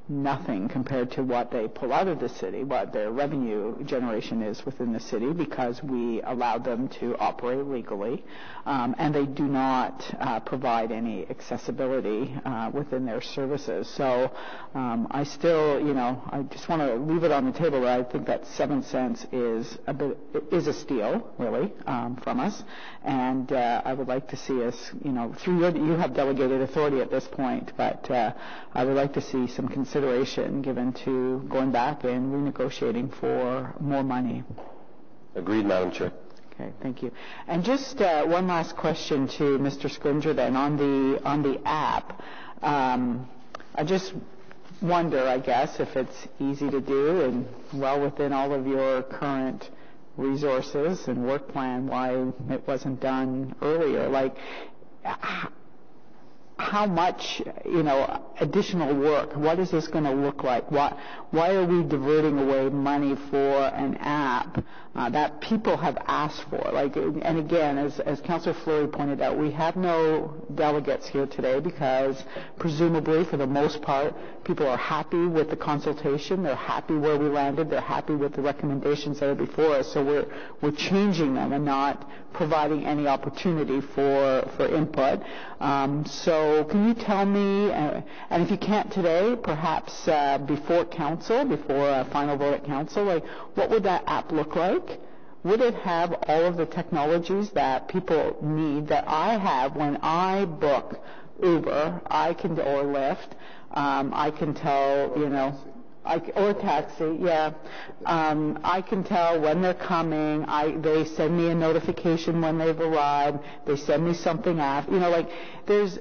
nothing compared to what they pull out of the city, what their revenue generation is within the city, because we allow them to operate legally, and they do not provide any accessibility within their services. So I still, I just want to leave it on the table that I think that 7 cents is a steal, really, from us, and I would like to see us, you have delegated authority at this point, but I would like to see some consideration given to going back and renegotiating for more money. Agreed, Madam Chair. Okay, thank you. And just one last question to Mr. Scrimger then on the app. I just wonder, I guess, if it's easy to do and well within all of your current resources and work plan, why it wasn't done earlier. Like, how much, additional work? What is this going to look like? Why are we diverting away money for an app that people have asked for? And again, as Councillor Fleury pointed out, we have no delegates here today because presumably, for the most part, people are happy with the consultation. They're happy where we landed. They're happy with the recommendations that are before us. So we're changing them and not providing any opportunity for input. So can you tell me, and if you can't today, perhaps before council, before a final vote at council, what would that app look like? Would it have all of the technologies that people need that I have when I book Uber, or Lyft? I can tell, or taxi, yeah. I can tell when they're coming. They send me a notification when they've arrived. They send me something after. There's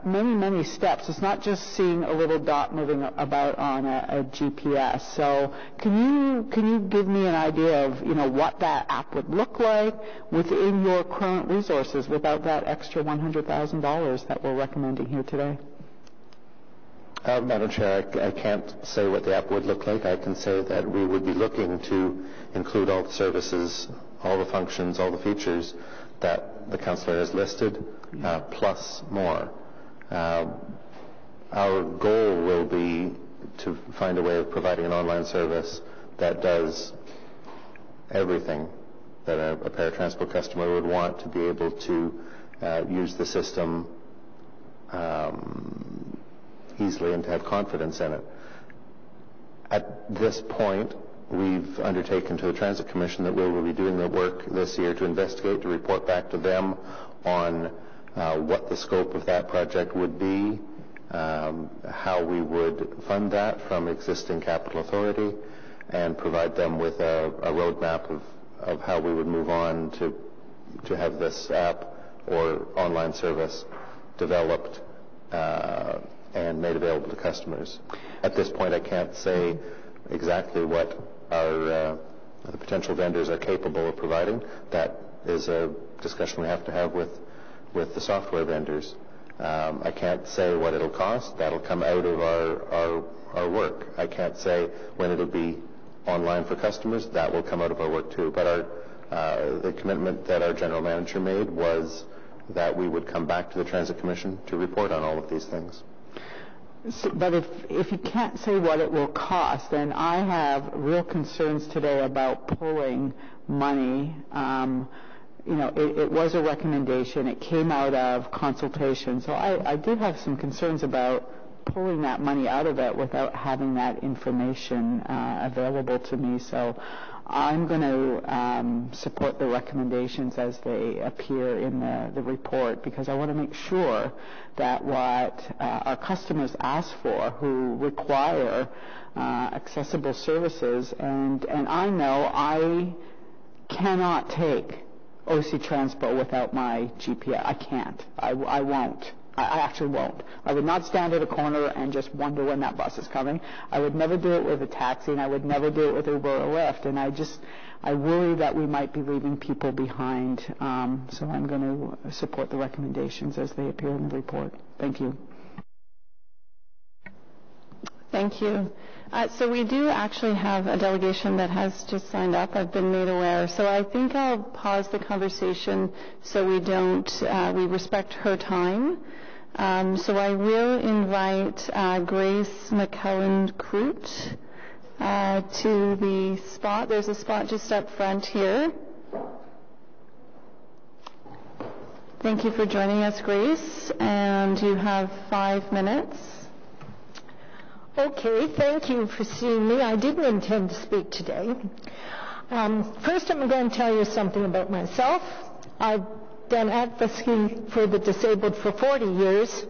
many steps. It's not just seeing a little dot moving about on a GPS. So can you give me an idea of what that app would look like within your current resources without that extra $100,000 that we're recommending here today? Madam Chair, I can't say what the app would look like. I can say that we would be looking to include all the services, all the functions, all the features that the councillor has listed, plus more. Our goal will be to find a way of providing an online service that does everything that a paratransport customer would want to be able to use the system easily and to have confidence in it. At this point, we've undertaken to the Transit Commission that we will be doing the work this year to investigate, to report back to them on what the scope of that project would be, how we would fund that from existing capital authority, and provide them with a roadmap of how we would move on to have this app or online service developed and made available to customers. At this point, I can't say exactly what the potential vendors are capable of providing. That is a discussion we have to have with the software vendors. I can't say what it'll cost. That'll come out of our work. I can't say when it'll be online for customers. That will come out of our work too. But the commitment that our general manager made was that we would come back to the Transit Commission to report on all of these things. But if you can't say what it will cost, then I have real concerns today about pulling money. It was a recommendation. It came out of consultation. So I do have some concerns about pulling that money out of it without having that information available to me. So I'm going to support the recommendations as they appear in the report, because I want to make sure that what our customers ask for, who require accessible services, and I know I cannot take OC Transpo without my GPS. I can't. I won't. I actually won't. I would not stand at a corner and just wonder when that bus is coming. I would never do it with a taxi, and I would never do it with Uber or Lyft. And I worry that we might be leaving people behind. So I'm going to support the recommendations as they appear in the report. Thank you. Thank you. So we do actually have a delegation that has just signed up. I've been made aware. So I think I'll pause the conversation so we respect her time. So I will invite Grace McCullen-Crute to the spot. There's a spot just up front here. Thank you for joining us, Grace. And you have 5 minutes. Okay, thank you for seeing me. I didn't intend to speak today. First, I'm going to tell you something about myself. I've done advocacy for the disabled for 40 years.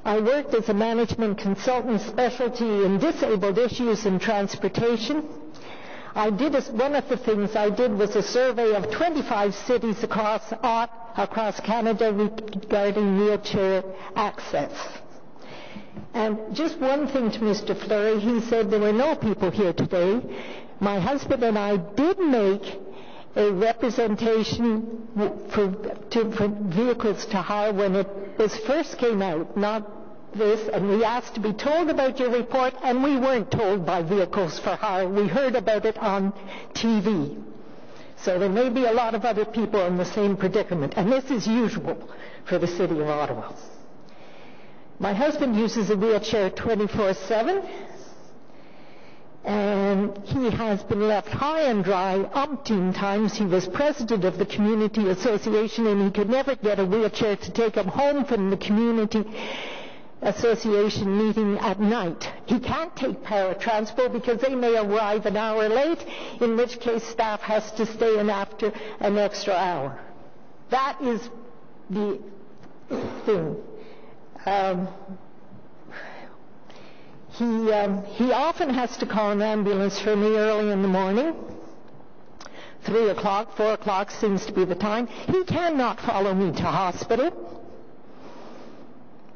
I worked as a management consultant specialty in disabled issues and transportation. One of the things I did was a survey of 25 cities across Canada regarding wheelchair access. And just one thing to Mr. Fleury, he said there were no people here today. My husband and I did make a representation for vehicles to hire when it first came out, not this, and we asked to be told about your report, and we weren't told by Vehicles for Hire. We heard about it on TV. So there may be a lot of other people in the same predicament, and this is usual for the City of Ottawa. My husband uses a wheelchair 24/7, and he has been left high and dry umpteen times. He was president of the community association, and he could never get a wheelchair to take him home from the community association meeting at night. He can't take paratransport because they may arrive an hour late, in which case staff has to stay in after an extra hour. That is the thing. He often has to call an ambulance for me early in the morning. 3 o'clock, 4 o'clock seems to be the time. He cannot follow me to hospital.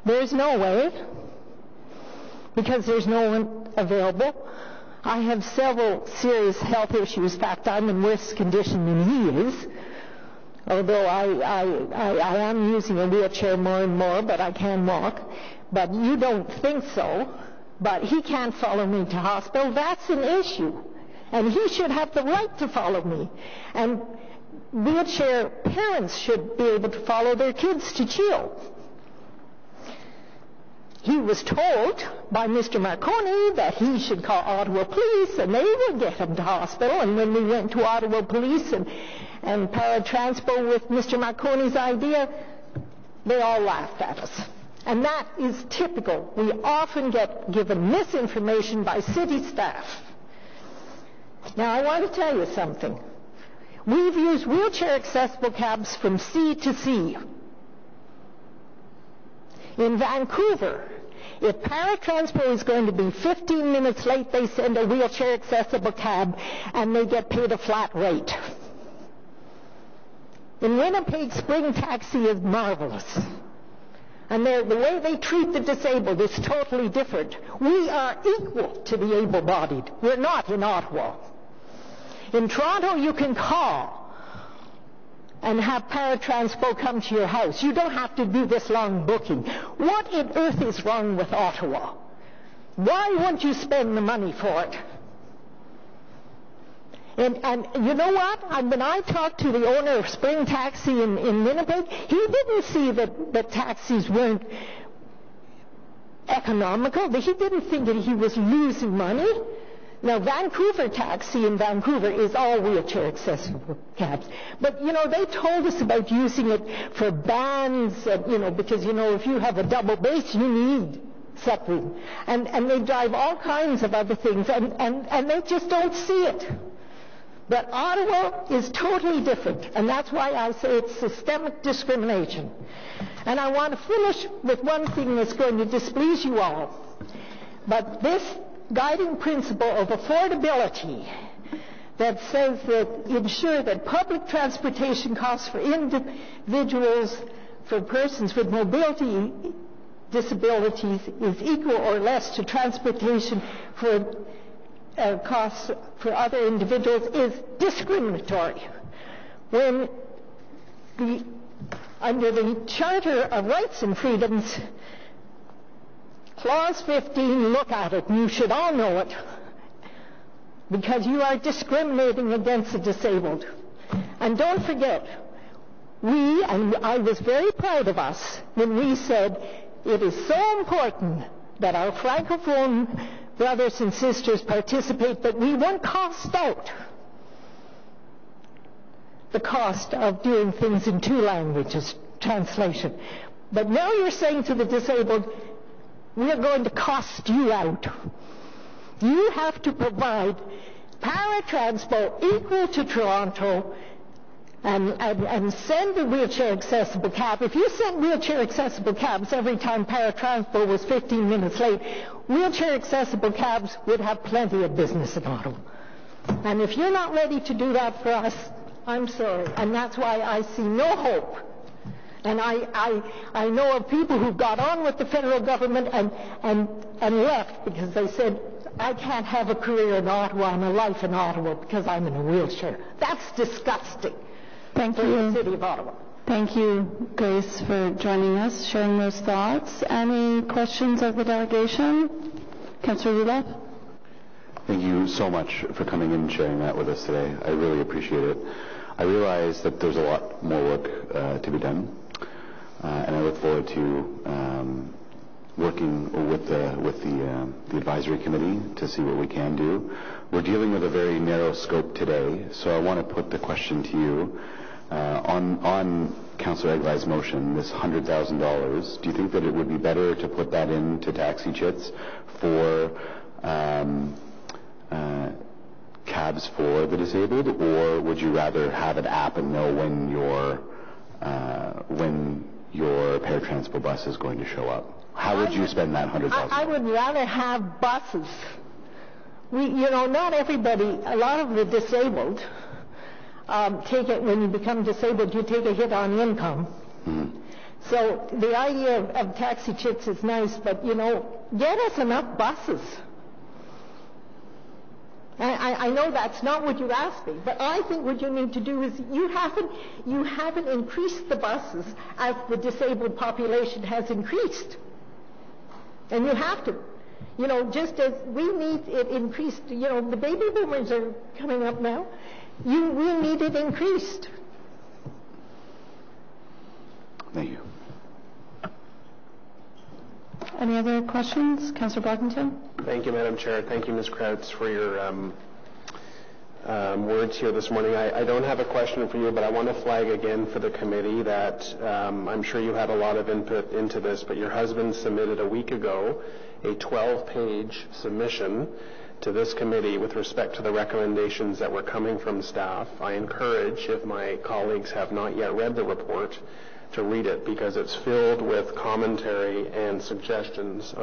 There's no way, because there's no one available. I have several serious health issues. In fact, I'm in worse condition than he is. Although I am using a wheelchair more and more, but I can walk. But you don't think so. But he can't follow me to hospital. That's an issue. And he should have the right to follow me. And wheelchair parents should be able to follow their kids to chill. He was told by Mr. Marconi that he should call Ottawa Police, and they would get him to hospital. And when we went to Ottawa Police and paratransport with Mr. Marconi's idea, they all laughed at us. And that is typical. We often get given misinformation by city staff. Now, I want to tell you something. We've used wheelchair accessible cabs from sea to sea. In Vancouver, if paratransport is going to be 15 minutes late, they send a wheelchair accessible cab and they get paid a flat rate. In Winnipeg, Spring Taxi is marvelous. And the way they treat the disabled is totally different. We are equal to the able-bodied. We're not in Ottawa. In Toronto, you can call and have paratransport come to your house. You don't have to do this long booking. What on earth is wrong with Ottawa? Why won't you spend the money for it? And you know what? When I talked to the owner of Spring Taxi in Winnipeg, he didn't see that taxis weren't economical. He didn't think that he was losing money. Now, Vancouver Taxi in Vancouver is all wheelchair accessible cabs. But, they told us about using it for bands, because, if you have a double bass, you need something. And they drive all kinds of other things, and they just don't see it. But Ottawa is totally different, and that's why I say it's systemic discrimination. And I want to finish with one thing that's going to displease you all. But this guiding principle of affordability that says that ensure that public transportation costs for individuals for persons with mobility disabilities is equal or less to transportation for costs for other individuals is discriminatory. When under the Charter of Rights and Freedoms, Clause 15, look at it, and you should all know it, because you are discriminating against the disabled. And don't forget, and I was very proud of us when we said it is so important that our Francophone brothers and sisters participate that we won't cost out the cost of doing things in two languages, translation. But now you're saying to the disabled, we're going to cost you out. You have to provide paratransport equal to Toronto and send a wheelchair accessible cab. If you sent wheelchair accessible cabs every time paratransport was 15 minutes late, wheelchair accessible cabs would have plenty of business in Ottawa. And if you're not ready to do that for us, I'm sorry. And that's why I see no hope. And I know of people who got on with the federal government and left because they said, I can't have a career in Ottawa and a life in Ottawa because I'm in a wheelchair. That's disgusting. Thank for you. the City of Ottawa. Thank you, Grace, for joining us, sharing those thoughts. Any questions of the delegation? Councillor Rulev? Thank you so much for coming in and sharing that with us today. I really appreciate it. I realize that there's a lot more work to be done, and I look forward to working with the advisory committee to see what we can do. We're dealing with a very narrow scope today, so I want to put the question to you on Councillor Eglai's motion, this $100,000. Do you think that it would be better to put that into taxi chits for cabs for the disabled, or would you rather have an app and know when your paratransport bus is going to show up? How would you spend that $100,000? I would rather have buses. Not everybody, a lot of the disabled take it, when you become disabled, you take a hit on income. Mm-hmm. So the idea of taxi chits is nice, but, get us enough buses. I know that's not what you asked me, but I think what you need to do is you haven't increased the buses as the disabled population has increased. And you have to. Just as we need it increased, the baby boomers are coming up now. We need it increased. Thank you. Any other questions? Councillor Brockington? Thank you, Madam Chair. Thank you, Ms. Krautz, for your words here this morning. I don't have a question for you, but I want to flag again for the committee that I'm sure you had a lot of input into this, but your husband submitted a week ago a 12-page submission to this committee with respect to the recommendations that were coming from staff. I encourage, if my colleagues have not yet read the report, to read it, because it's filled with commentary and suggestions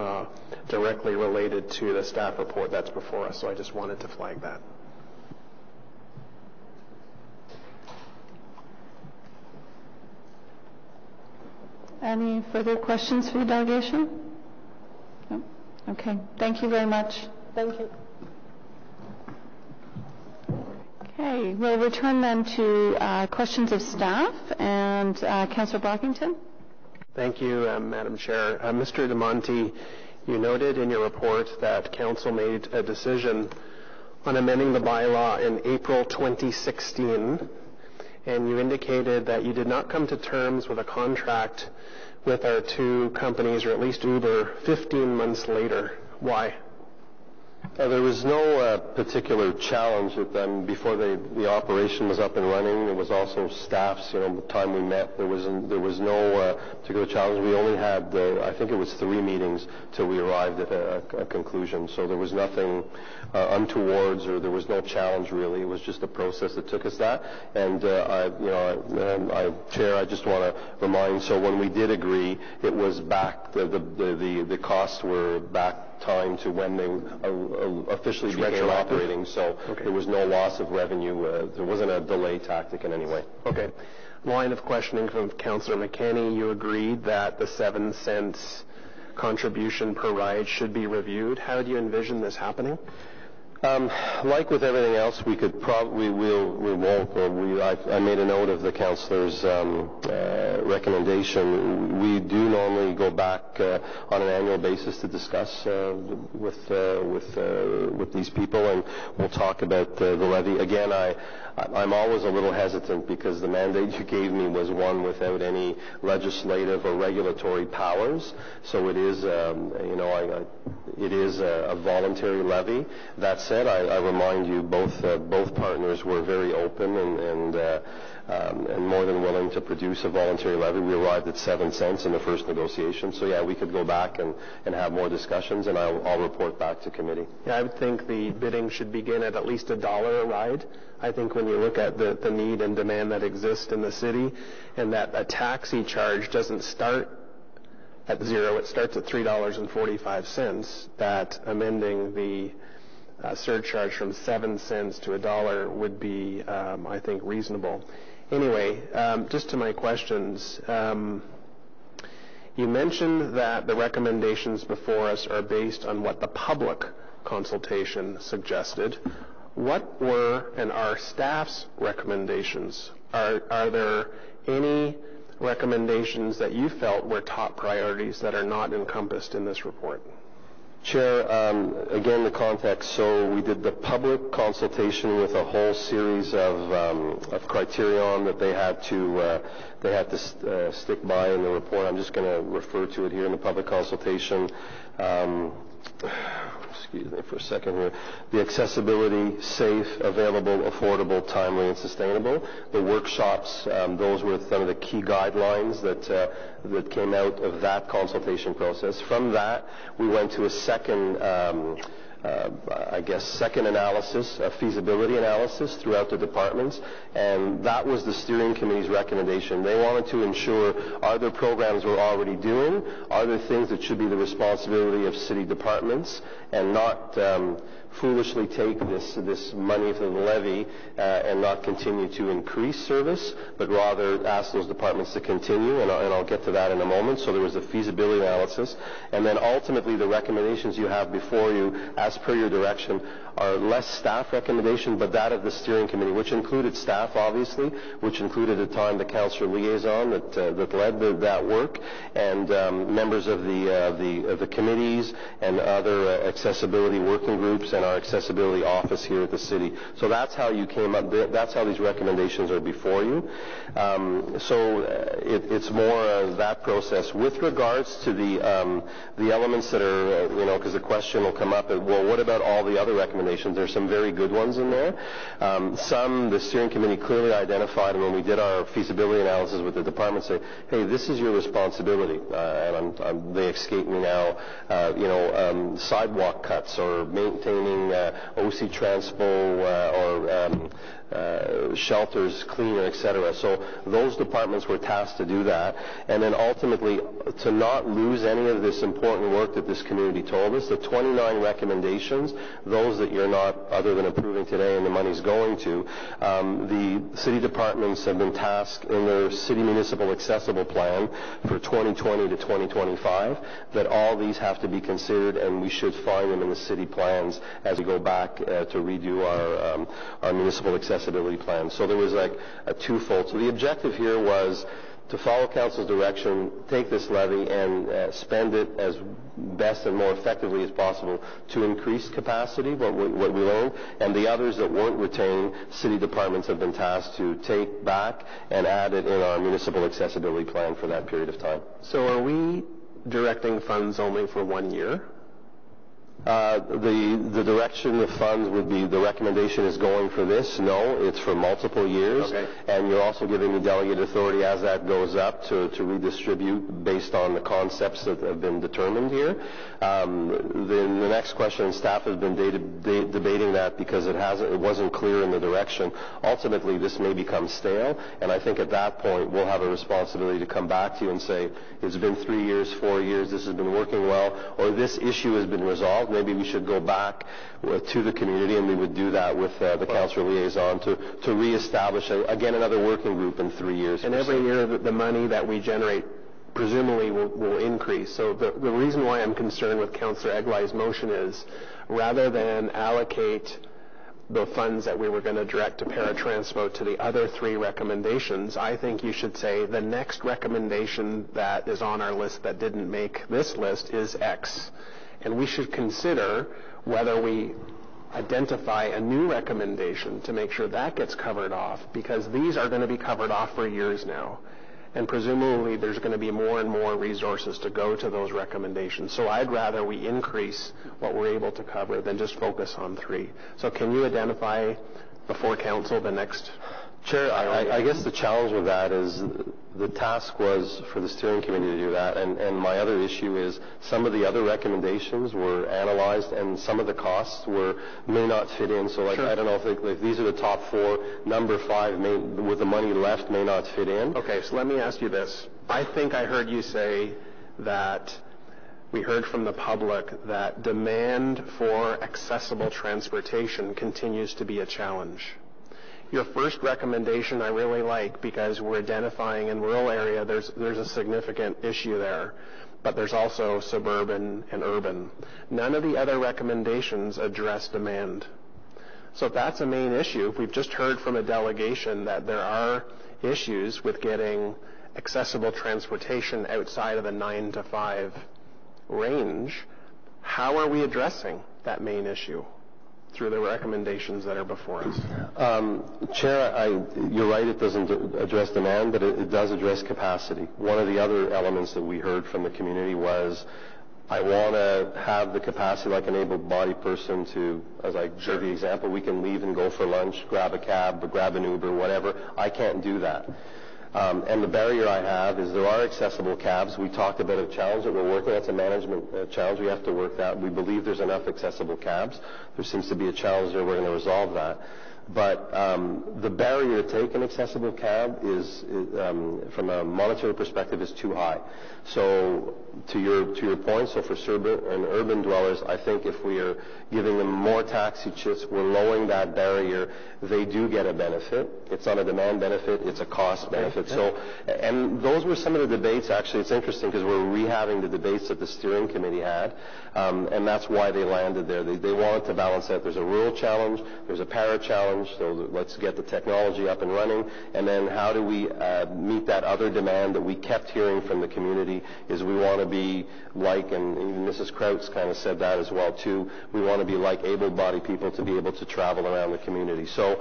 directly related to the staff report that's before us. So I just wanted to flag that. Any further questions for the delegation? No? Okay. Thank you very much. Thank you. Okay. We'll return then to questions of staff. And Councillor Brockington? Thank you, Madam Chair. Mr. DeMonte, you noted in your report that Council made a decision on amending the bylaw in April 2016, and you indicated that you did not come to terms with a contract with our two companies, or at least Uber, 15 months later. Why? There was no particular challenge with them before the operation was up and running. It was also staff's, the time we met. There was no particular challenge. We only had, I think it was 3 meetings till we arrived at a conclusion. So there was nothing untowards, or there was no challenge really. It was just a process that took us that. And Chair, I just want to remind. So when we did agree, it was back. The costs were back time to when they officially became operating, so there was no loss of revenue. There wasn't a delay tactic in any way. Okay. line of questioning from Councillor McKenney, you agreed that the 7 cents contribution per ride should be reviewed. How do you envision this happening? Like with everything else, we could probably, I made a note of the councillor's recommendation. We do normally go back on an annual basis to discuss with these people, and we'll talk about the levy. Again, I'm always a little hesitant because the mandate you gave me was one without any legislative or regulatory powers. So it is, it is a voluntary levy. That said, I remind you, both partners were very open and more than willing to produce a voluntary levy. We arrived at 7 cents in the first negotiation. So yeah, we could go back and have more discussions, and I'll report back to committee. Yeah, I would think the bidding should begin at least $1 a ride. I think when you look at the need and demand that exists in the city, and that a taxi charge doesn't start at zero, it starts at $3.45, that amending the surcharge from 7 cents to $1 would be, I think, reasonable. Anyway, just to my questions. You mentioned that the recommendations before us are based on what the public consultation suggested. What were and are staff's recommendations? Are there any recommendations that you felt were top priorities that are not encompassed in this report? Chair, again, the context. So we did the public consultation with a whole series of criterion that they had to stick by in the report. I'm just going to refer to it here in the public consultation. Excuse me for a second here. The accessibility, safe, available, affordable, timely, and sustainable. The workshops, those were some of the key guidelines that came out of that consultation process. From that, we went to a second analysis, a feasibility analysis throughout the departments, and that was the steering committee's recommendation. They wanted to ensure, are there programs we're already doing? Are there things that should be the responsibility of city departments, and not foolishly take this money from the levy and not continue to increase service, but rather ask those departments to continue, and I'll get to that in a moment. So there was a feasibility analysis, and then ultimately the recommendations you have before you, as per your direction, are less staff recommendation, but that of the steering committee, which included staff, obviously, which included at the time the councillor liaison that led that work, and members of the committees and other accessibility working groups and our accessibility office here at the city. So that's how you came up. That's how these recommendations are before you. It's more of that process. With regards to the elements that are, because the question will come up, well, what about all the other recommendations? There's some very good ones in there. Some the steering committee clearly identified, and when we did our feasibility analysis with the department, say, hey, this is your responsibility, and they escape me now. Sidewalk cuts or maintaining OC Transpo or shelters cleaner, etc. So those departments were tasked to do that, and then ultimately to not lose any of this important work that this community told us. The 29 recommendations, those that you're not, other than approving today and the money's going to, the city departments have been tasked in their city municipal accessible plan for 2020 to 2025 that all these have to be considered, and we should find them in the city plans as we go back to redo our municipal accessibility plan. So there was like a twofold. So the objective here was to follow council's direction, take this levy and spend it as best and more effectively as possible to increase capacity, what we learned, and the others that weren't retained, city departments have been tasked to take back and add it in our municipal accessibility plan for that period of time. So are we directing funds only for 1 year? The direction of funds would be, the recommendation is going for this. No, it's for multiple years. Okay. And you're also giving me delegate authority as that goes up to redistribute based on the concepts that have been determined here. The next question, staff has been debating that because it wasn't clear in the direction. Ultimately, this may become stale, and I think at that point we'll have a responsibility to come back to you and say, it's been 3 years, 4 years, this has been working well, or this issue has been resolved. felt maybe we should go back to the community, and we would do that with the council liaison to reestablish, again, another working group in 3 years. And every year the money that we generate presumably will increase. So the reason why I'm concerned with Councillor Eglai's motion is, rather than allocate the funds that we were going to direct to paratransport to the other 3 recommendations, I think you should say the next recommendation that is on our list that didn't make this list is X. And we should consider whether we identify a new recommendation to make sure that gets covered off, because these are going to be covered off for years now. And presumably there's going to be more and more resources to go to those recommendations. So I'd rather we increase what we're able to cover than just focus on 3. So can you identify before council the next? Chair, I guess the challenge with that is the task was for the steering committee to do that, and my other issue is some of the other recommendations were analyzed and some of the costs may not fit in. So like, sure. I don't know if these are the top 4, number 5 with the money left may not fit in. Okay, so let me ask you this. I think I heard you say that we heard from the public that demand for accessible transportation continues to be a challenge. Your first recommendation I really like, because we're identifying in rural area there's a significant issue there, but there's also suburban and urban. None of the other recommendations address demand. So if that's a main issue, if we've just heard from a delegation that there are issues with getting accessible transportation outside of the 9 to 5 range, how are we addressing that main issue through the recommendations that are before us? Chair, you're right, it doesn't address demand, but it does address capacity. One of the other elements that we heard from the community was, I want to have the capacity like an able-bodied person to, as I showed the example, we can leave and go for lunch, grab a cab, grab an Uber, whatever. I can't do that. And the barrier I have is there are accessible cabs. We talked about a challenge that we're working. That's a management challenge. We have to work that. We believe there's enough accessible cabs. There seems to be a challenge there. We're going to resolve that. But the barrier to take an accessible cab is from a monetary perspective, is too high. So to your point, so for suburban and urban dwellers, I think if we are giving them more taxi chits, we're lowering that barrier. They do get a benefit. It's not a demand benefit, it's a cost benefit. So, and those were some of the debates. Actually, it's interesting because we're rehabbing the debates that the steering committee had, and that's why they landed there. They wanted to balance that. There's a rural challenge, there's a para challenge, so let's get the technology up and running, and then how do we meet that other demand that we kept hearing from the community is we want to be like, and even Mrs. Krautz kind of said that as well too, we want to be like able-bodied people to be able to travel around the community. So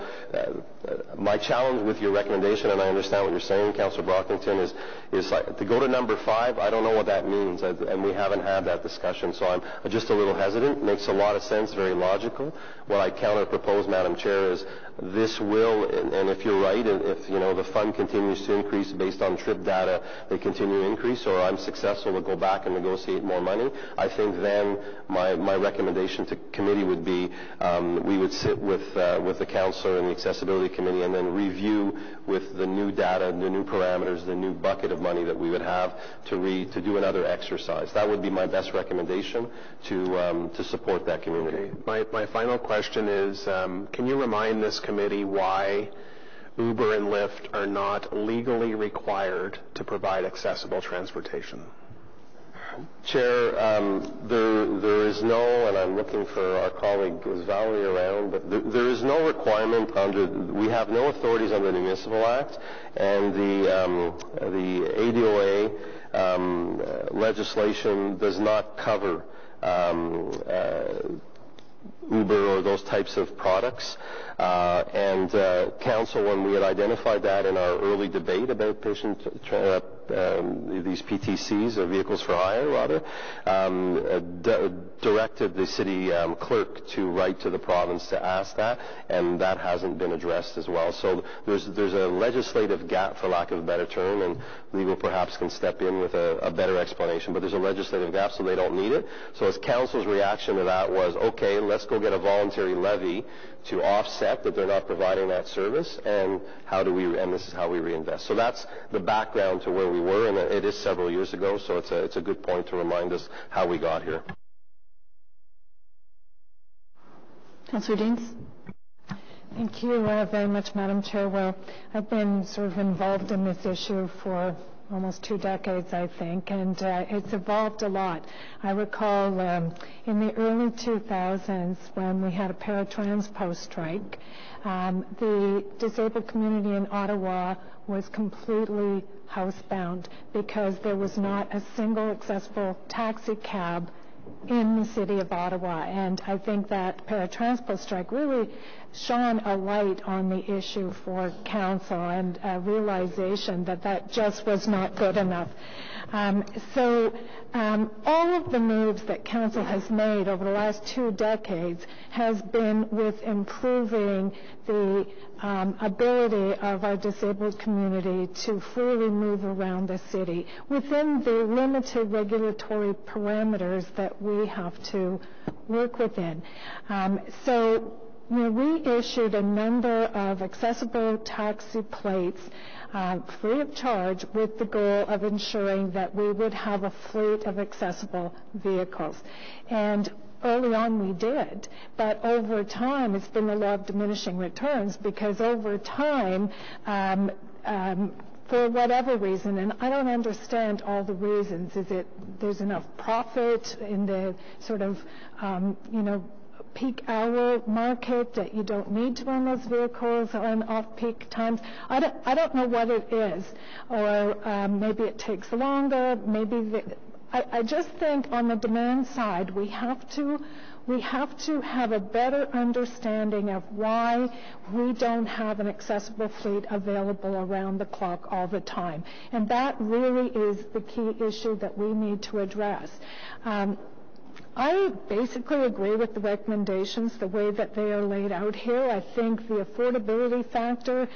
my challenge with your recommendation, and I understand what you're saying, Councillor Brockington, is like, to go to number 5, I don't know what that means, and we haven't had that discussion, so I'm just a little hesitant. It makes a lot of sense, very logical. What I counter-propose, Madam Chair, is this will, and if you're right, if the fund continues to increase based on trip data, they continue to increase, or I'm successful to go back and negotiate more money, I think then my recommendation to committee would be we would sit with the councillor and the accessibility committee and then review with the new data, the new parameters, the new bucket of money that we would have to do another exercise. That would be my best recommendation to support that community. Okay. My final question is, can you remind this committee why Uber and Lyft are not legally required to provide accessible transportation? Chair, there is no, and I'm looking for our colleague, is Valerie around, but there is no requirement we have no authorities under the Municipal Act, and the ADOA legislation does not cover Uber or those types of products. And Council, when we had identified that in our early debate about these PTCs, or vehicles for hire, rather, directed the city clerk to write to the province to ask that, and that hasn't been addressed as well. So there's a legislative gap, for lack of a better term, and legal perhaps can step in with a better explanation, but there's a legislative gap, so they don't need it. So as Council's reaction to that was, okay, let's go get a voluntary levy to offset that they're not providing that service, and this is how we reinvest. So that's the background to where we were, and it is several years ago, so it's a good point to remind us how we got here. Councillor Deans. Thank you very much, Madam Chair. Well, I've been sort of involved in this issue for almost 2 decades, I think, and it's evolved a lot. I recall in the early 2000s when we had a paratranspo strike, the disabled community in Ottawa was completely housebound because there was not a single accessible taxi cab in the city of Ottawa. And I think that paratranspo strike really shone a light on the issue for council and a realization that that just was not good enough. So all of the moves that council has made over the last 2 decades has been with improving the ability of our disabled community to freely move around the city within the limited regulatory parameters that we have to work within. So we issued a number of accessible taxi plates free of charge with the goal of ensuring that we would have a fleet of accessible vehicles. And early on we did, but over time it's been the law of diminishing returns because over time, for whatever reason, and I don't understand all the reasons, is it there's enough profit in the sort of, peak hour market that you don't need to run those vehicles on off-peak times. I don't know what it is, or maybe it takes longer. Maybe I just think on the demand side we have to have a better understanding of why we don't have an accessible fleet available around the clock all the time, and that really is the key issue that we need to address. I basically agree with the recommendations, the way that they are laid out here. I think the affordability factor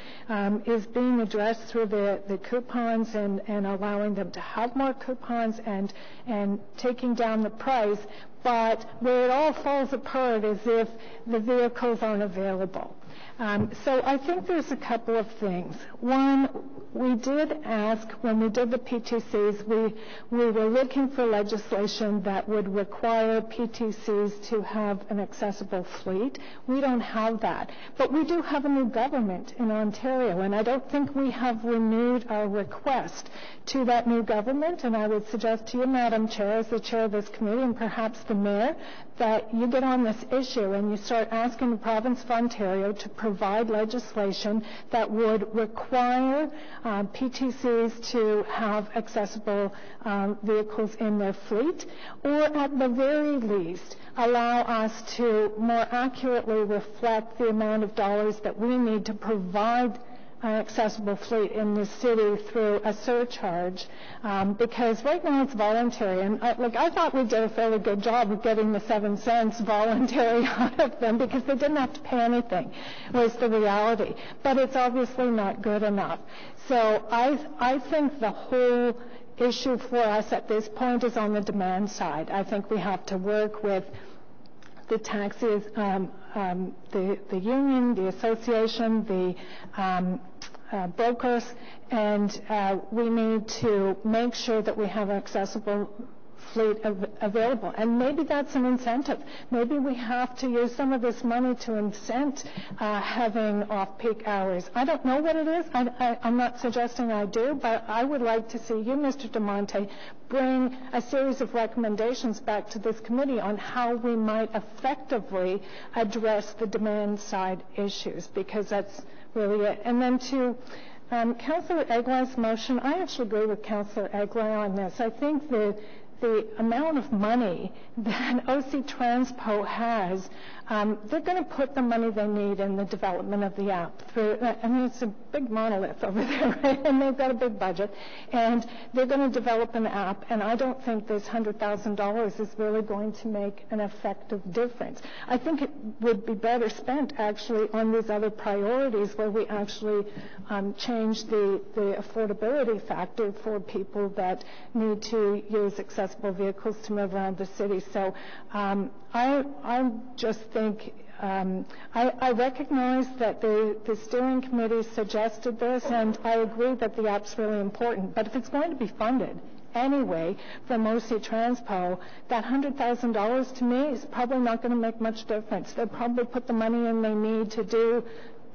is being addressed through the coupons and allowing them to have more coupons and taking down the price. But where it all falls apart is if the vehicles aren't available. So I think there's a couple of things. One, we did ask when we did the PTCs, we were looking for legislation that would require PTCs to have an accessible fleet. We don't have that. But we do have a new government in Ontario, and I don't think we have renewed our request to that new government. And I would suggest to you, Madam Chair, as the chair of this committee, and perhaps the mayor, that you get on this issue and you start asking the province of Ontario to provide legislation that would require PTCs to have accessible vehicles in their fleet, or at the very least allow us to more accurately reflect the amount of dollars that we need to provide an accessible fleet in the city through a surcharge, because right now it's voluntary, and I thought we did a fairly good job of getting the 7 cents voluntary out of them because they didn't have to pay anything, was the reality. But it's obviously not good enough. So I think the whole issue for us at this point is on the demand side. I think we have to work with the taxis, the union, the association, the brokers, and we need to make sure that we have an accessible fleet available. And maybe that's an incentive. Maybe we have to use some of this money to incent having off-peak hours. I don't know what it is. I'm not suggesting I do, but I would like to see you, Mr. DeMonte, bring a series of recommendations back to this committee on how we might effectively address the demand side issues, because that's really it. And then to Councillor Eglin's motion, I actually agree with Councillor Eglin on this. I think the amount of money that OC Transpo has, they're going to put the money they need in the development of the app. It's a big monolith over there, right? And they've got a big budget, and they're going to develop an app, and I don't think this $100,000 is really going to make an effective difference. I think it would be better spent actually on these other priorities where we actually change the affordability factor for people that need to use accessible vehicles to move around the city. So I just think I recognize that the steering committee suggested this, and I agree that the app's really important. But if it's going to be funded, anyway from OC Transpo, that $100,000 to me is probably not going to make much difference. They'll probably put the money in they need to do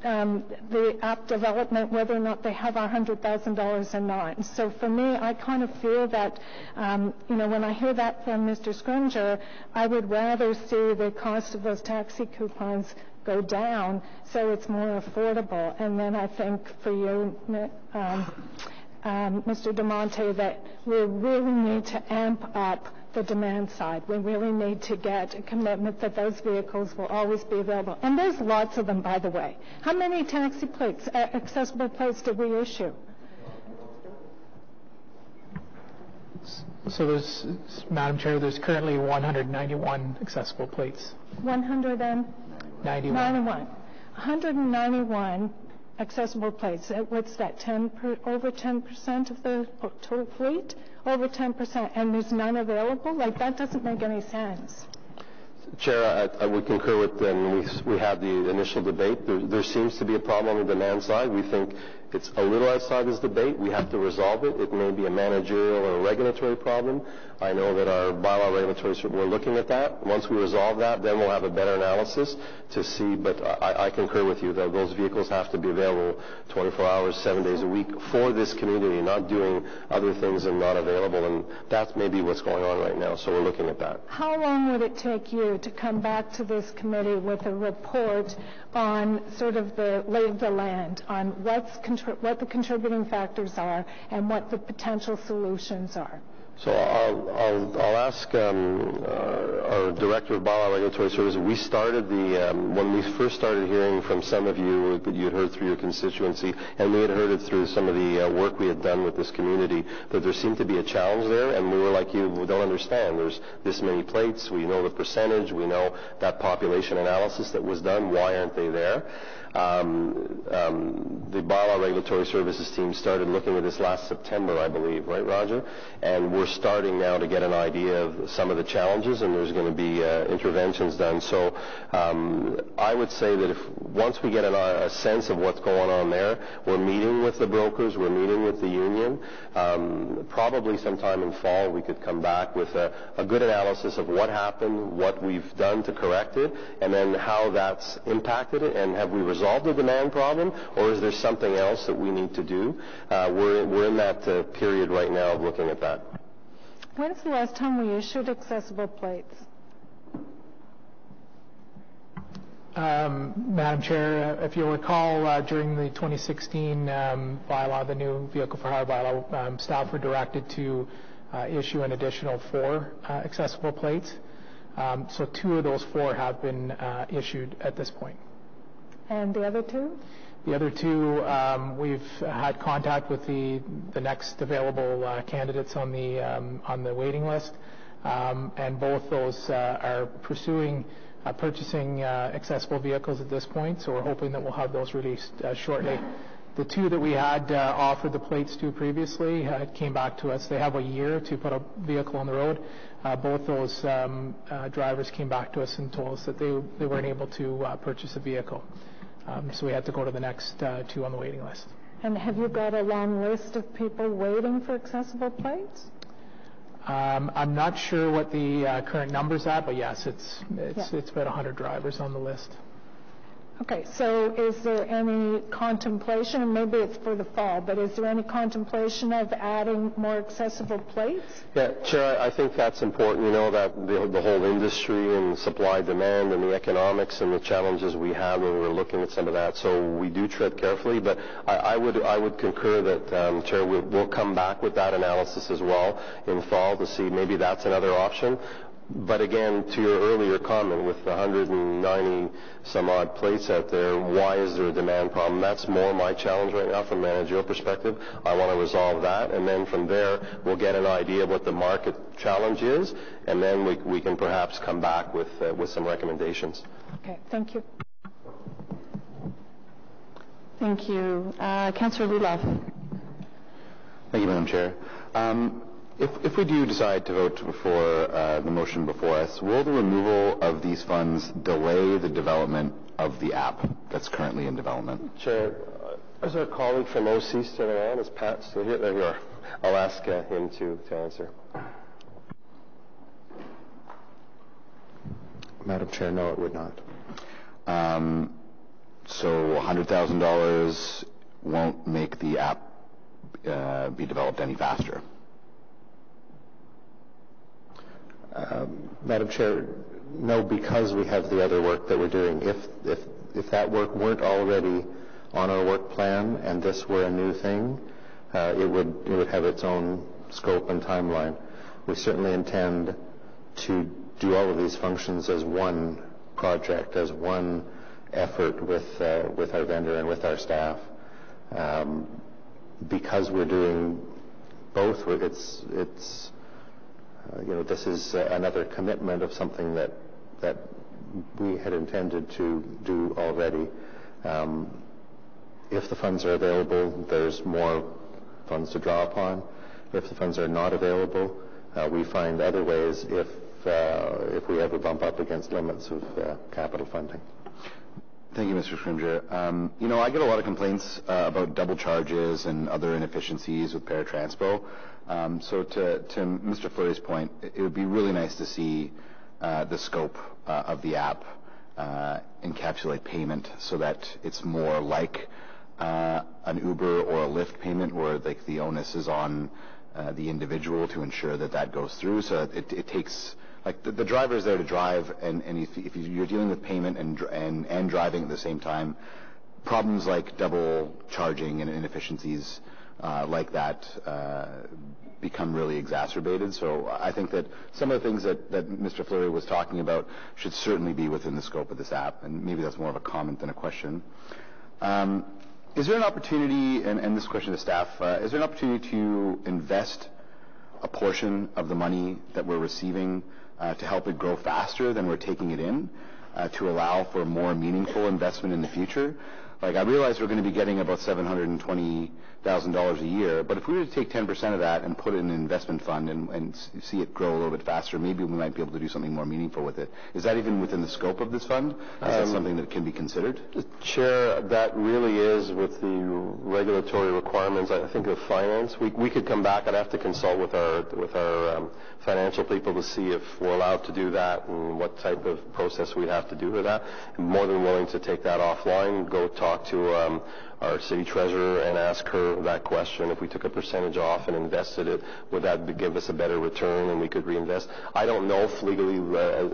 the app development, whether or not they have $100,000 or not. So for me, I kind of feel that, when I hear that from Mr. Scrimger, I would rather see the cost of those taxi coupons go down so it's more affordable. And then I think for you, Mr. DeMonte, that we really need to amp up the demand side. We really need to get a commitment that those vehicles will always be available. And there's lots of them, by the way. How many taxi plates, accessible plates, did we issue? So there's, Madam Chair, there's currently 191 accessible plates. 191. 191 accessible plates. What's that, over 10% of the total fleet? Over 10%, and there's none available? Like, that doesn't make any sense. Chair, I would concur with them. We had the initial debate. There seems to be a problem on the demand side. We think it's a little outside this debate. We have to resolve it. It may be a managerial or a regulatory problem. I know that our bylaw regulatory, we're looking at that. Once we resolve that, then we'll have a better analysis to see. But I concur with you that those vehicles have to be available 24 hours, 7 days a week for this community, not doing other things and not available. And that's maybe what's going on right now. So we're looking at that. How long would it take you to come back to this committee with a report on sort of the lay of the land, on what the contributing factors are and what the potential solutions are? So I'll ask our Director of Bylaw Regulatory Services. We started when we first started hearing from some of you that you had heard through your constituency, and we had heard it through some of the work we had done with this community, that there seemed to be a challenge there, and we were like you, we don't understand. There's this many plates. We know the percentage. We know that population analysis that was done. Why aren't they there? The Bylaw Regulatory Services team started looking at this last September, I believe, right, Roger? And we're starting now to get an idea of some of the challenges, and there's going to be interventions done. So I would say that once we get a sense of what's going on there, we're meeting with the brokers, we're meeting with the union. Probably sometime in fall we could come back with a good analysis of what happened, what we've done to correct it, and then how that's impacted it, and have we resolved the demand problem, or is there something else that we need to do? We're in that period right now of looking at that. When's the last time we issued accessible plates? Madam Chair, if you recall, during the 2016 bylaw, the new Vehicle for Hire bylaw, staff were directed to issue an additional 4 accessible plates. So 2 of those 4 have been issued at this point. And the other 2? The other 2, we've had contact with the next available candidates on the waiting list, and both those are pursuing purchasing accessible vehicles at this point. So we're hoping that we'll have those released shortly. The 2 that we had offered the plates to previously came back to us. They have a year to put a vehicle on the road. Both those drivers came back to us and told us that they weren't able to purchase a vehicle. So we had to go to the next 2 on the waiting list. And have you got a long list of people waiting for accessible plates? I'm not sure what the current number's at, but yes, it's about 100 drivers on the list. Okay, so is there any contemplation, and maybe it's for the fall, but is there any contemplation of adding more accessible plates? Yeah, Chair, I think that's important. You know, that the whole industry and supply demand and the economics and the challenges we have when we're looking at some of that. So we do tread carefully, but I would concur that, Chair, we'll come back with that analysis as well in fall to see maybe that's another option. But again, to your earlier comment, with the 190 some odd plates out there, why is there a demand problem? That's more my challenge right now from a managerial perspective. I want to resolve that, and then from there, we'll get an idea of what the market challenge is, and then we can perhaps come back with some recommendations. Okay, thank you. Thank you. Councillor Luloff. Thank you, Madam Chair. If we do decide to vote for the motion before us, will the removal of these funds delay the development of the app that's currently in development? Chair, is our colleague from OC still around? Is Pat still here? There you are. I'll ask him to answer. Madam Chair, no, it would not. So $100,000 won't make the app be developed any faster. Madam Chair, no, because we have the other work that we're doing. If that work weren't already on our work plan and this were a new thing, it would have its own scope and timeline. We certainly intend to do all of these functions as one project, as one effort with our vendor and with our staff. Because we're doing both, this is another commitment of something that we had intended to do already. If the funds are available, there's more funds to draw upon. If the funds are not available, we find other ways if we ever bump up against limits of capital funding. Thank you, Mr. Scrimger. I get a lot of complaints about double charges and other inefficiencies with paratranspo. So to Mr. Fleury's point, it would be really nice to see the scope of the app encapsulate payment so that it's more like an Uber or a Lyft payment where the onus is on the individual to ensure that goes through. So it takes... the driver is there to drive, and if you're dealing with payment and driving at the same time, problems like double charging and inefficiencies like that become really exacerbated. So I think that some of the things that Mr. Fleury was talking about should certainly be within the scope of this app, and maybe that's more of a comment than a question. Is there an opportunity, and this question to staff, is there an opportunity to invest a portion of the money that we're receiving to help it grow faster than we're taking it in, to allow for more meaningful investment in the future? I realize we're going to be getting about $720,000 a year, but if we were to take 10% of that and put it in an investment fund and see it grow a little bit faster, maybe we might be able to do something more meaningful with it. Is that even within the scope of this fund? Is that something that can be considered? Chair, that really is with the regulatory requirements, I think, of finance. We could come back. I'd have to consult with our financial people to see if we're allowed to do that and what type of process we'd have to do with that. I'm more than willing to take that offline, go talk to our city treasurer and ask her that question. If we took a percentage off and invested it, would that give us a better return and we could reinvest? I don't know if legally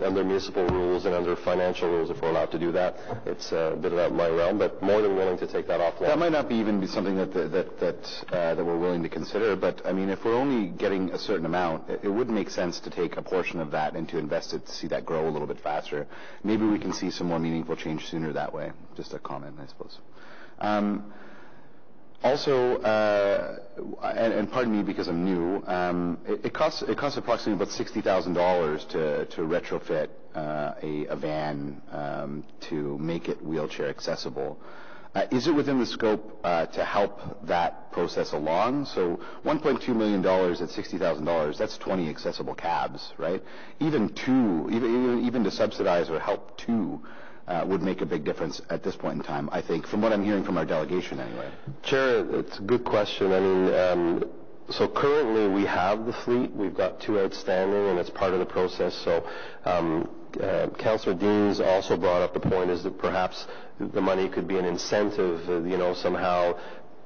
under municipal rules and under financial rules if we're allowed to do that. It's a bit out of my realm, but more than willing to take that offline. That might not even be something that we're willing to consider, but I mean, if we're only getting a certain amount, it would make sense to take a portion of that and to invest it to see that grow a little bit faster. Maybe we can see some more meaningful change sooner that way. Just a comment, I suppose. Also, and pardon me because I'm new, it costs approximately about $60,000 to retrofit a van to make it wheelchair accessible. Is it within the scope to help that process along? So $1.2 million at $60,000, that's 20 accessible cabs, right? Even to subsidize or help two would make a big difference at this point in time, I think, from what I'm hearing from our delegation anyway. Chair, it's a good question. I mean, so currently we have the fleet. We've got two outstanding, and it's part of the process. So Councillor Deans also brought up the point is that perhaps the money could be an incentive, somehow.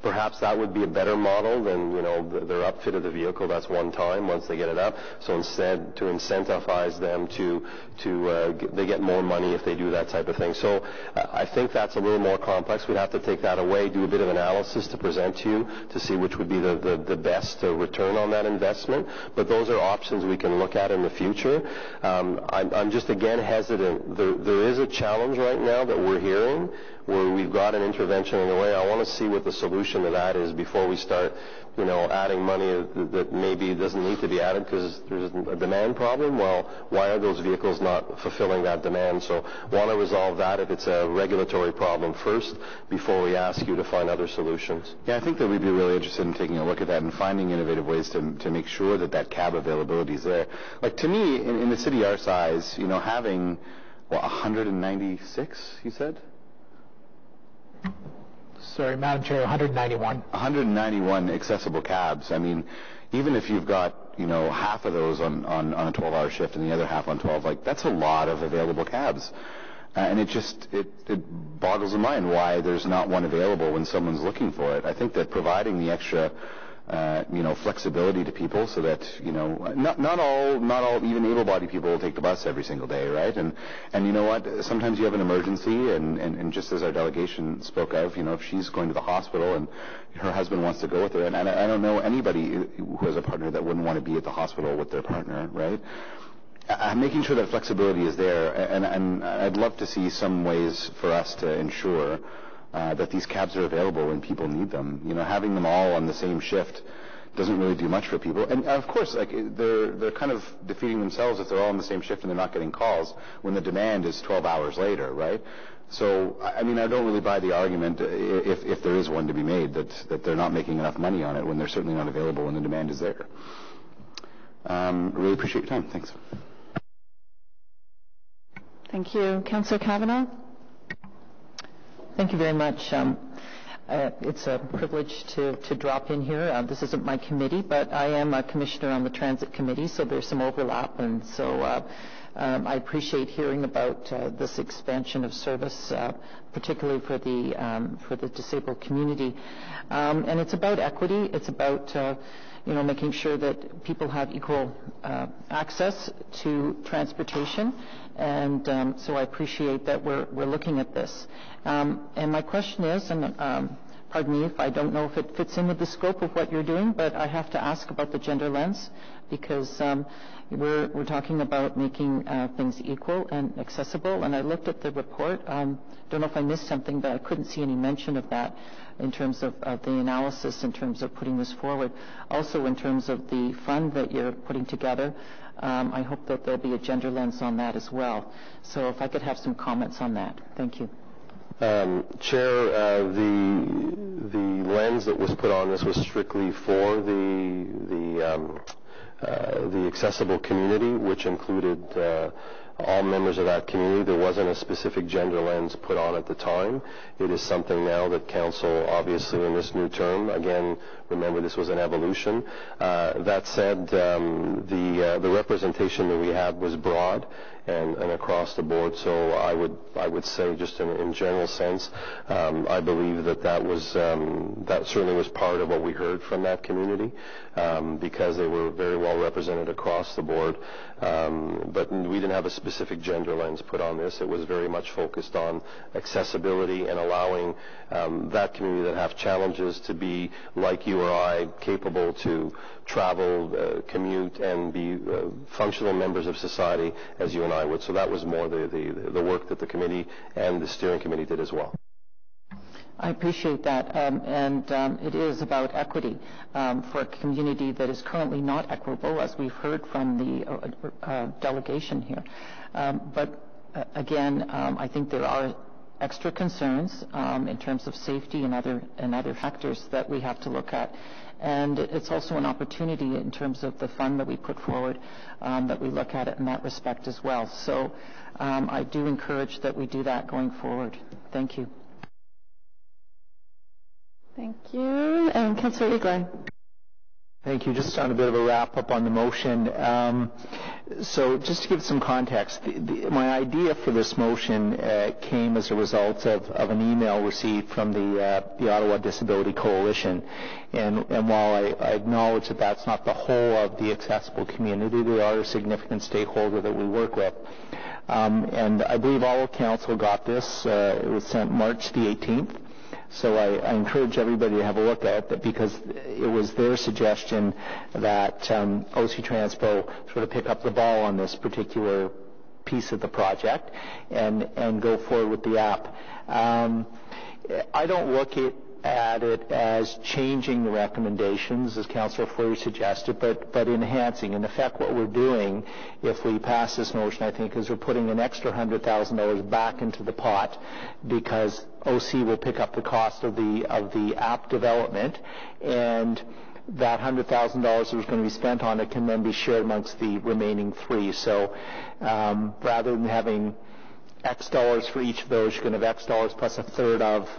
Perhaps that would be a better model than, their upfit of the vehicle. That's one time once they get it up. So instead, to incentivize them they get more money if they do that type of thing. So I think that's a little more complex. We'd have to take that away, do a bit of analysis to present to you to see which would be the best return on that investment. But those are options we can look at in the future. I'm just again hesitant. There is a challenge right now that we're hearing where we've got an intervention in the way. I want to see what the solution to that is before we start, adding money that maybe doesn't need to be added because there's a demand problem. Well, why are those vehicles not fulfilling that demand? So want to resolve that if it's a regulatory problem first before we ask you to find other solutions. Yeah, I think that we'd be really interested in taking a look at that and finding innovative ways to make sure that cab availability is there. Like, to me, in the city our size, having, 196, you said? Sorry, Madam Chair, 191. 191 accessible cabs. I mean, even if you've got, half of those on a 12-hour shift and the other half on 12, like, that's a lot of available cabs. And it boggles the mind why there's not one available when someone's looking for it. I think that providing the extra flexibility to people so that, not all even able-bodied people will take the bus every single day, right? And you know what? Sometimes you have an emergency, and just as our delegation spoke of, if she's going to the hospital and her husband wants to go with her, and I don't know anybody who has a partner that wouldn't want to be at the hospital with their partner, right? Making sure that flexibility is there, and I'd love to see some ways for us to ensure that these cabs are available when people need them. Having them all on the same shift doesn't really do much for people. And of course, they're kind of defeating themselves if they're all on the same shift and they're not getting calls when the demand is 12 hours later, right? So, I don't really buy the argument, if there is one to be made, that they're not making enough money on it when they're certainly not available when the demand is there. Really appreciate your time. Thanks. Thank you. Councillor Kavanagh? Thank you very much. It's a privilege to drop in here. This isn't my committee, but I am a commissioner on the Transit Committee, so there's some overlap, and so I appreciate hearing about this expansion of service, particularly for the disabled community. And it's about equity. It's about making sure that people have equal access to transportation, and so I appreciate that we're looking at this. And my question is, and pardon me if I don't know if it fits in with the scope of what you're doing, but I have to ask about the gender lens, because we're talking about making things equal and accessible. And I looked at the report. Don't know if I missed something, but I couldn't see any mention of that in terms of the analysis, in terms of putting this forward. Also, in terms of the fund that you're putting together, I hope that there'll be a gender lens on that as well. So if I could have some comments on that. Thank you. Chair, the lens that was put on this was strictly for the accessible community, which included all members of that community. There wasn't a specific gender lens put on at the time. It is something now that Council, obviously in this new term, again, remember this was an evolution. That said, the representation that we had was broad and across the board. So I would say, just in general sense, I believe that was that certainly was part of what we heard from that community, because they were very well represented across the board. But we didn't have a specific gender lens put on this. It was very much focused on accessibility and allowing that community that have challenges to be, like you or I, capable to travel, commute, and be functional members of society as you and I would. So that was more the work that the committee and the steering committee did as well. I appreciate that, and it is about equity for a community that is currently not equitable, as we've heard from the delegation here. But again, I think there are extra concerns in terms of safety and other factors that we have to look at. And it's also an opportunity in terms of the fund that we put forward, that we look at it in that respect as well. So I do encourage that we do that going forward. Thank you. Thank you. And Councillor Eagley. Thank you. Just on a bit of a wrap-up on the motion. So just to give some context, my idea for this motion came as a result of an email received from the Ottawa Disability Coalition. And while I acknowledge that that's not the whole of the accessible community, they are a significant stakeholder that we work with. And I believe all of Council got this. It was sent March the 18th. So I encourage everybody to have a look at it, because it was their suggestion that OC Transpo sort of pick up the ball on this particular piece of the project and go forward with the app. I don't look at it as changing the recommendations, as Councillor Fleury suggested, but enhancing. In effect, what we're doing, if we pass this motion, I think, is we're putting an extra $100,000 back into the pot, because OC will pick up the cost of the app development, and that $100,000 that was going to be spent on it can then be shared amongst the remaining three. So rather than having X dollars for each of those, you're going to have X dollars plus a third of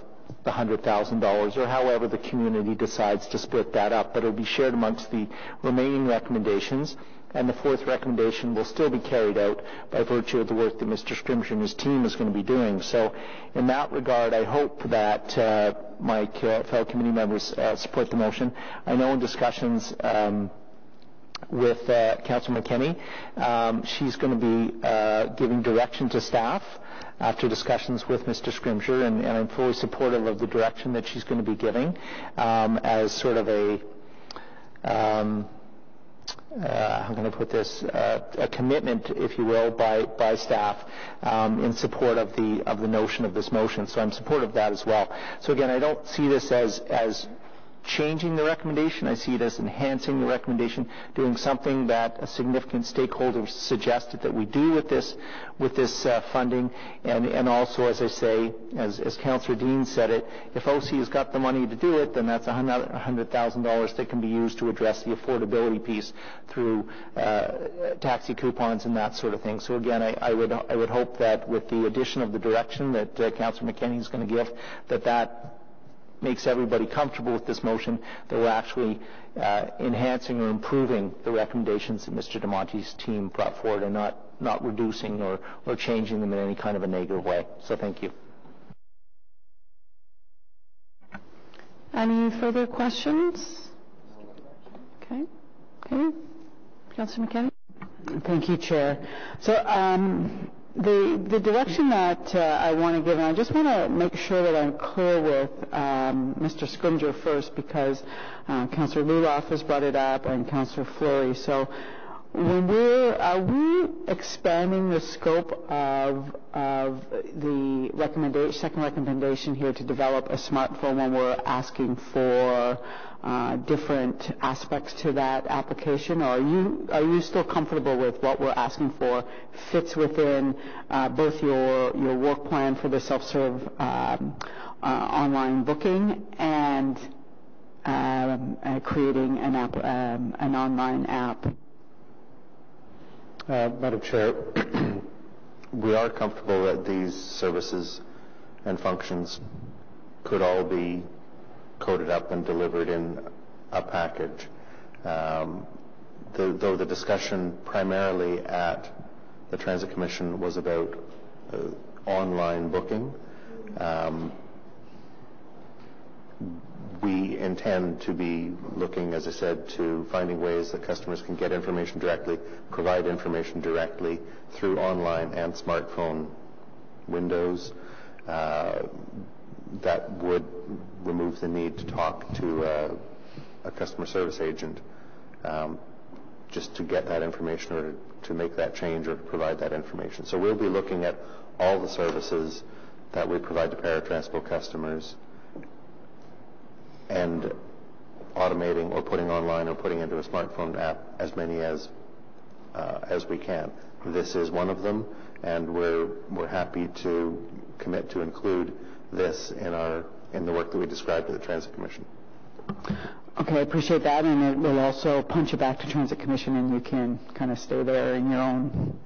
the $100,000, or however the community decides to split that up. But it will be shared amongst the remaining recommendations, and the fourth recommendation will still be carried out by virtue of the work that Mr. Scrimgeour and his team is going to be doing. So in that regard, I hope that my fellow committee members support the motion. I know in discussions with Councillor McKenney, she's going to be giving direction to staff after discussions with Mr. Scrimgeour, and I'm fully supportive of the direction that she's going to be giving as sort of a how can I put this, a commitment, if you will, by staff in support of the notion of this motion. So I'm supportive of that as well. So again, I don't see this as changing the recommendation. I see it as enhancing the recommendation, doing something that a significant stakeholder suggested that we do with this funding, and also, as I say, as Councillor Dean said it, if OC has got the money to do it, then that's $100,000 that can be used to address the affordability piece through taxi coupons and that sort of thing. So again, I would hope that with the addition of the direction that Councillor McKenney is going to give, that makes everybody comfortable with this motion, that we're actually enhancing or improving the recommendations that Mr. DeMonte's team brought forward, and not reducing or changing them in any kind of a negative way. So thank you. Any further questions? Okay. Councillor McKenney. Thank you, Chair. So the direction that I want to give, and I just want to make sure that I'm clear with Mr. Scrimgeour first, because Councillor Luloff has brought it up and Councillor Fleury. So are we expanding the scope of the second recommendation here to develop a smartphone when we're asking for different aspects to that application, or are you still comfortable with what we're asking for fits within both your work plan for the self-serve online booking and creating an online app? Madam Chair, we are comfortable that these services and functions could all be coded up and delivered in a package. Though the discussion primarily at the Transit Commission was about online booking, we intend to be looking, as I said, to finding ways that customers can get information directly, provide information directly through online and smartphone windows. That would remove the need to talk to a customer service agent just to get that information or to make that change or to provide that information. So we'll be looking at all the services that we provide to paratransport customers and automating or putting online or putting into a smartphone app as many as we can. This is one of them, and we're happy to commit to include this in the work that we described to the Transit Commission. Okay, I appreciate that, and it will also punch it back to Transit Commission, and you can kind of stay there in your own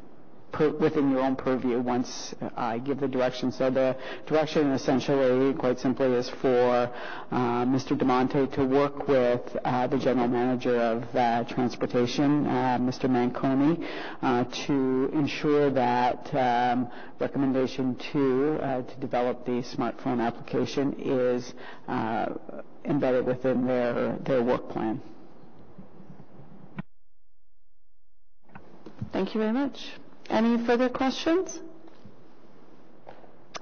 within your own purview once I give the direction. So the direction essentially, quite simply, is for Mr. DeMonte to work with the General Manager of Transportation, Mr. Manconi, to ensure that recommendation 2 to develop the smartphone application is embedded within their work plan. Thank you very much. Any further questions?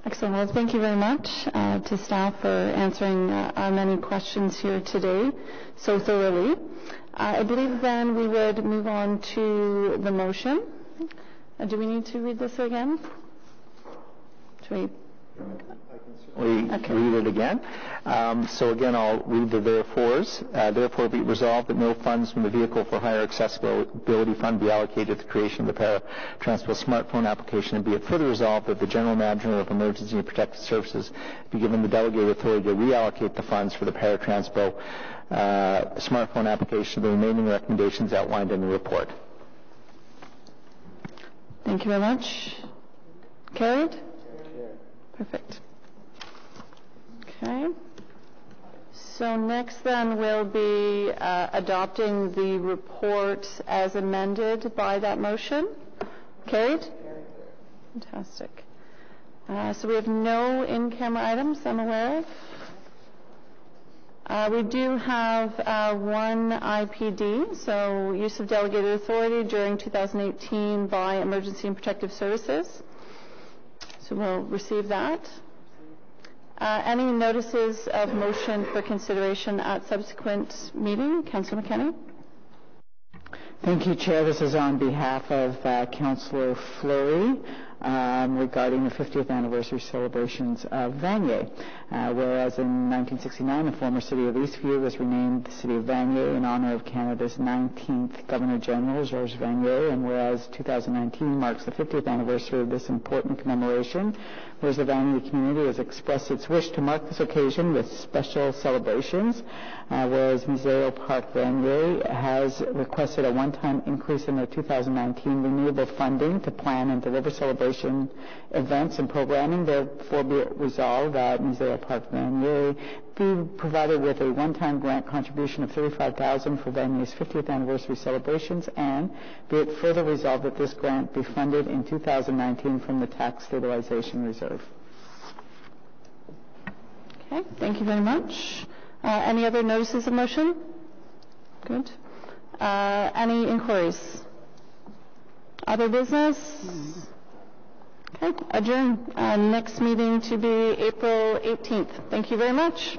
Excellent. Well, thank you very much to staff for answering our many questions here today so thoroughly. I believe then we would move on to the motion. Do we need to read this again? We read it again. So again, I'll read the therefores. Therefore be resolved that no funds from the Vehicle for Hire Accessibility Fund be allocated to the creation of the paratransport smartphone application, and be it further resolved that the General Manager of Emergency and Protective Services be given the delegated authority to reallocate the funds for the paratransport smartphone application, the remaining recommendations outlined in the report. Thank you very much. Carried? Perfect. Okay. So next then will be adopting the report as amended by that motion. Carried? Fantastic. So we have no in-camera items I'm aware of. We do have one IPD, so use of delegated authority during 2018 by Emergency and Protective Services. So we'll receive that. Any notices of motion for consideration at subsequent meeting? Councillor McKenney. Thank you, Chair. This is on behalf of Councillor Fleury regarding the 50th anniversary celebrations of Vanier. Whereas in 1969, the former city of Eastview was renamed the city of Vanier in honor of Canada's 19th Governor General, Georges Vanier, and whereas 2019 marks the 50th anniversary of this important commemoration, whereas the Vanier community has expressed its wish to mark this occasion with special celebrations, whereas Museo Park Vanier has requested a one-time increase in their 2019 renewable funding to plan and deliver celebration events and programming. Therefore, be it resolved that Museo Park Vanier be provided with a one-time grant contribution of $35,000 for Vanier's 50th anniversary celebrations, and be it further resolved that this grant be funded in 2019 from the Tax Stabilization Reserve. Okay, thank you very much. Any other notices of motion? Good. Any inquiries? Other business? Okay, adjourn. Next meeting to be April 18th. Thank you very much.